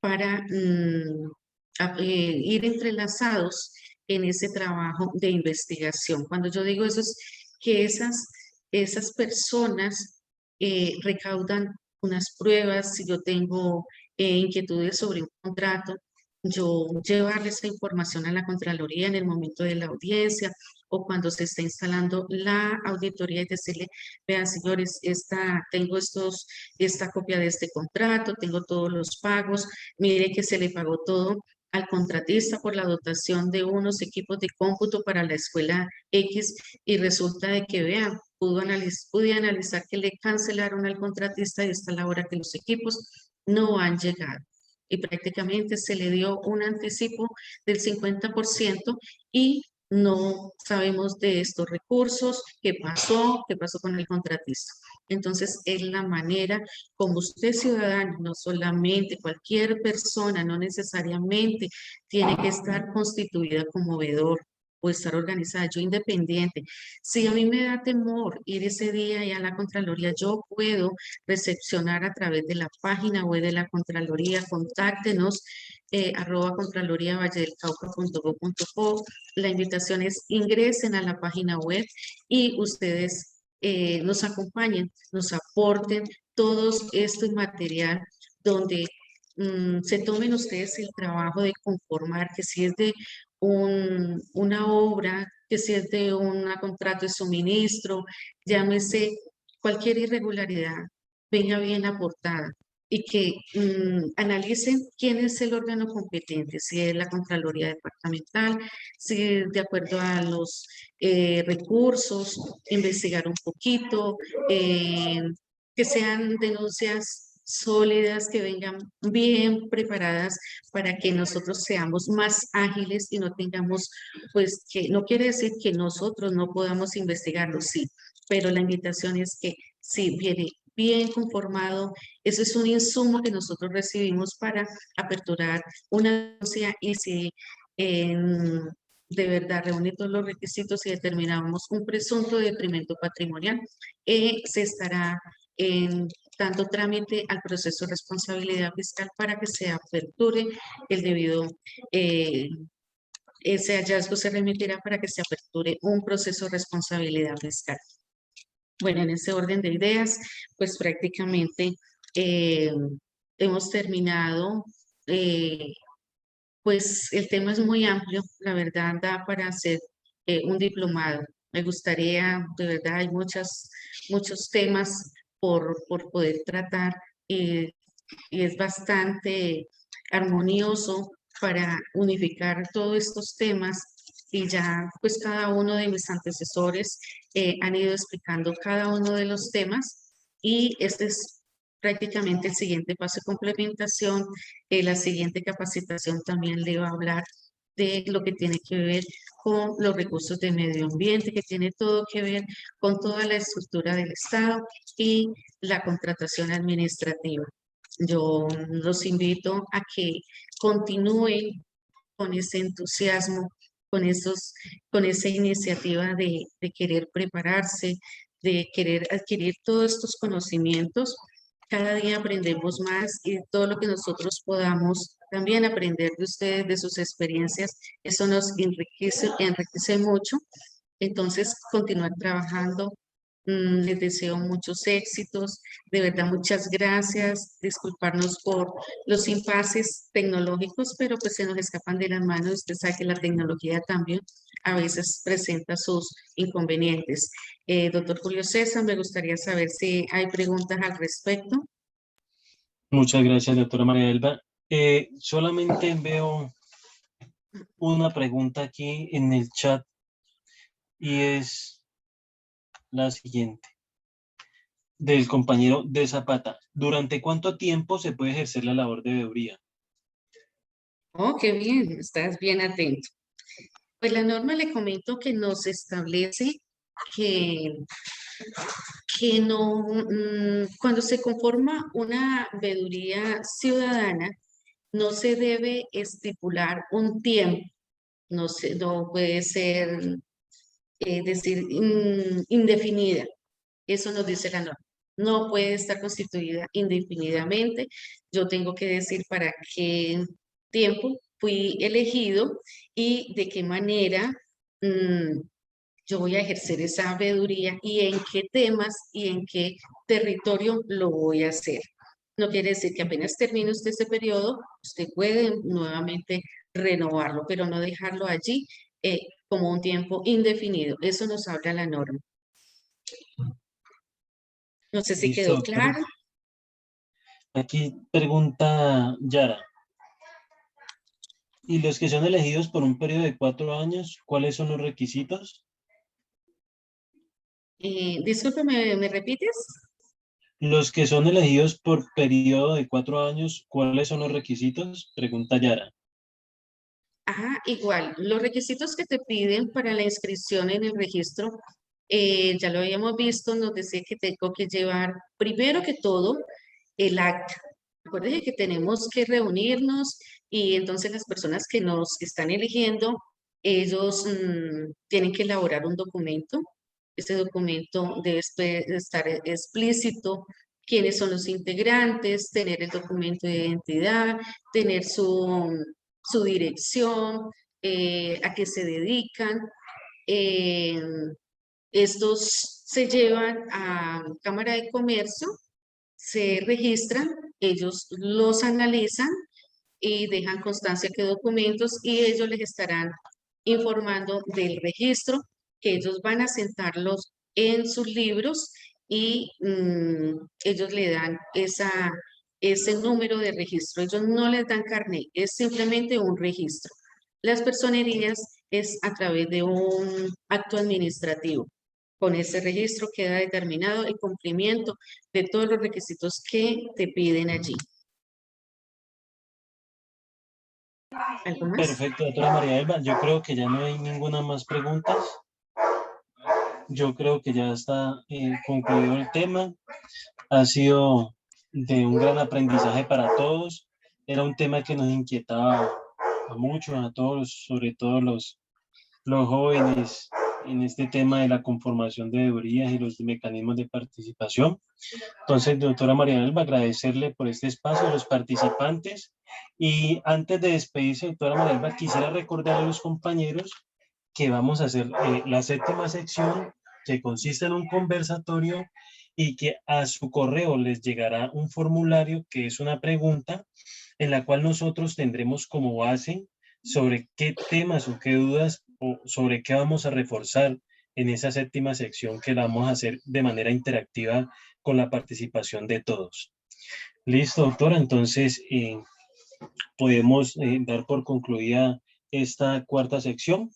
Speaker 1: para ir entrelazados en ese trabajo de investigación. Cuando yo digo eso es que esas personas recaudan unas pruebas, si yo tengo inquietudes sobre un contrato, yo llevarle esa información a la Contraloría en el momento de la audiencia o cuando se está instalando la auditoría y decirle, vean señores, tengo esta copia de este contrato, tengo todos los pagos, mire que se le pagó todo al contratista por la dotación de unos equipos de cómputo para la escuela X y resulta de que, vean, pude analizar que le cancelaron al contratista y está la hora que los equipos no han llegado. Y prácticamente se le dio un anticipo del 50% y no sabemos de estos recursos, qué pasó con el contratista. Entonces, es la manera como usted ciudadano, no solamente cualquier persona, no necesariamente tiene que estar constituida como veedor o estar organizada, yo independiente. Si a mí me da temor ir ese día y a la Contraloría, yo puedo recepcionar a través de la página web de la Contraloría, contáctenos, @contraloriavalledelcauca.gov.co. La invitación es ingresen a la página web y ustedes nos acompañen, nos aporten todo este material donde se tomen ustedes el trabajo de conformar que si es de una obra, que si es de un contrato de suministro, llámese cualquier irregularidad, venga bien aportada. y que analicen quién es el órgano competente, si es la Contraloría Departamental, si de acuerdo a los recursos, investigar un poquito, eh, que sean denuncias sólidas, que vengan bien preparadas para que nosotros seamos más ágiles y no tengamos, pues que no quiere decir que nosotros no podamos investigarlo, sí, pero la invitación es que si viene bien conformado, eso es un insumo que nosotros recibimos para aperturar una denuncia y si de verdad reúne todos los requisitos y determinamos un presunto detrimento patrimonial, se estará dando trámite al proceso de responsabilidad fiscal para que se aperture el debido, ese hallazgo se remitirá para que se aperture un proceso de responsabilidad fiscal. Bueno, en ese orden de ideas, pues prácticamente eh, hemos terminado. Pues el tema es muy amplio, la verdad da para hacer un diplomado. Me gustaría, de verdad, hay muchos temas por poder tratar y es bastante armonioso para unificar todos estos temas y ya pues cada uno de mis antecesores han ido explicando cada uno de los temas y este es prácticamente el siguiente paso de complementación. La siguiente capacitación también le va a hablar de lo que tiene que ver con los recursos de medio ambiente, que tiene todo que ver con toda la estructura del Estado y la contratación administrativa. Yo los invito a que continúen con ese entusiasmo, con esa iniciativa de querer prepararse, de querer adquirir todos estos conocimientos. Cada día aprendemos más y todo lo que nosotros podamos también aprender de ustedes, de sus experiencias, eso nos enriquece mucho. Entonces, continuar trabajando. Les deseo muchos éxitos. De verdad, muchas gracias. Disculparnos por los impases tecnológicos, pero pues se nos escapan de las manos. Usted sabe que la tecnología también a veces presenta sus inconvenientes. Doctor Julio César, me gustaría saber si hay preguntas al respecto.
Speaker 2: Muchas gracias, doctora María Elba. Solamente veo una pregunta aquí en el chat y es la siguiente, del compañero de Zapata. ¿Durante cuánto tiempo se puede ejercer la labor de veeduría?
Speaker 1: Oh, qué bien, estás bien atento. Pues la norma le comento que nos establece que, que no, cuando se conforma una veeduría ciudadana, no se debe estipular un tiempo, no puede ser, decir, indefinida. Eso nos dice la norma. No puede estar constituida indefinidamente. Yo tengo que decir para qué tiempo fui elegido y de qué manera yo voy a ejercer esa veeduría y en qué temas y en qué territorio lo voy a hacer. No quiere decir que apenas termine usted ese periodo, usted puede nuevamente renovarlo, pero no dejarlo allí como un tiempo indefinido. Eso nos habla la norma. No sé si
Speaker 2: Listo,
Speaker 1: quedó
Speaker 2: doctora.
Speaker 1: claro.
Speaker 2: Aquí pregunta Yara. ¿Y los que son elegidos por un periodo de 4 años, cuáles son los requisitos?
Speaker 1: Disculpe, ¿me repites?
Speaker 2: Los que son elegidos por periodo de 4 años, ¿cuáles son los requisitos? Pregunta Yara.
Speaker 1: Ajá, igual, los requisitos que te piden para la inscripción en el registro, ya lo habíamos visto, nos decía que tengo que llevar, primero que todo, el acta. Recuerden que tenemos que reunirnos y entonces las personas que nos están eligiendo, ellos tienen que elaborar un documento. Este documento debe estar explícito quiénes son los integrantes, tener el documento de identidad, tener su dirección, a qué se dedican. eh, Estos se llevan a Cámara de Comercio, se registran, ellos los analizan y dejan constancia que documentos y ellos les estarán informando del registro, que ellos van a sentarlos en sus libros y ellos le dan ese número de registro. Ellos no les dan carnet, es simplemente un registro. Las personerías es a través de un acto administrativo. Con ese registro queda determinado el cumplimiento de todos los requisitos que te piden allí. ¿Algo más?
Speaker 2: Perfecto, doctora María Elba. Yo creo que ya no hay ninguna más preguntas. Yo creo que ya está concluido el tema. Ha sido de un gran aprendizaje para todos. Era un tema que nos inquietaba a muchos, a todos, sobre todo los jóvenes en este tema de la conformación de deberías y los mecanismos de participación. Entonces, doctora María Elba, agradecerle por este espacio a los participantes. Y antes de despedirse, doctora María Elba, quisiera recordar a los compañeros que vamos a hacer la séptima sección, que consiste en un conversatorio y que a su correo les llegará un formulario que es una pregunta en la cual nosotros tendremos como base sobre qué temas o qué dudas o sobre qué vamos a reforzar en esa séptima sección que la vamos a hacer de manera interactiva con la participación de todos. Listo, doctora, entonces podemos dar por concluida esta cuarta sección.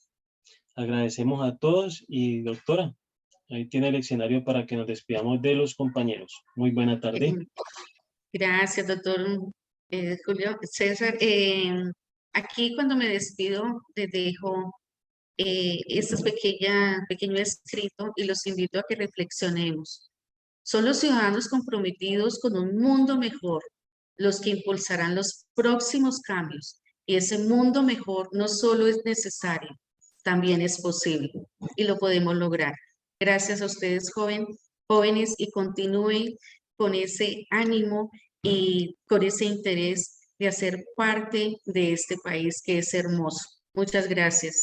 Speaker 2: Agradecemos a todos y doctora, ahí tiene el escenario para que nos despidamos de los compañeros. Muy buena tarde.
Speaker 1: Gracias, doctor Julio César. Aquí cuando me despido, les dejo este pequeño escrito y los invito a que reflexionemos. Son los ciudadanos comprometidos con un mundo mejor los que impulsarán los próximos cambios. Y ese mundo mejor no solo es necesario, también es posible y lo podemos lograr. Gracias a ustedes, jóvenes, y continúen con ese ánimo y con ese interés de hacer parte de este país que es hermoso. Muchas gracias.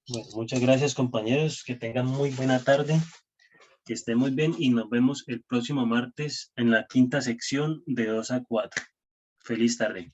Speaker 2: Bueno, muchas gracias, compañeros. Que tengan muy buena tarde, que estén muy bien y nos vemos el próximo martes en la quinta sección de 2 a 4. Feliz tarde.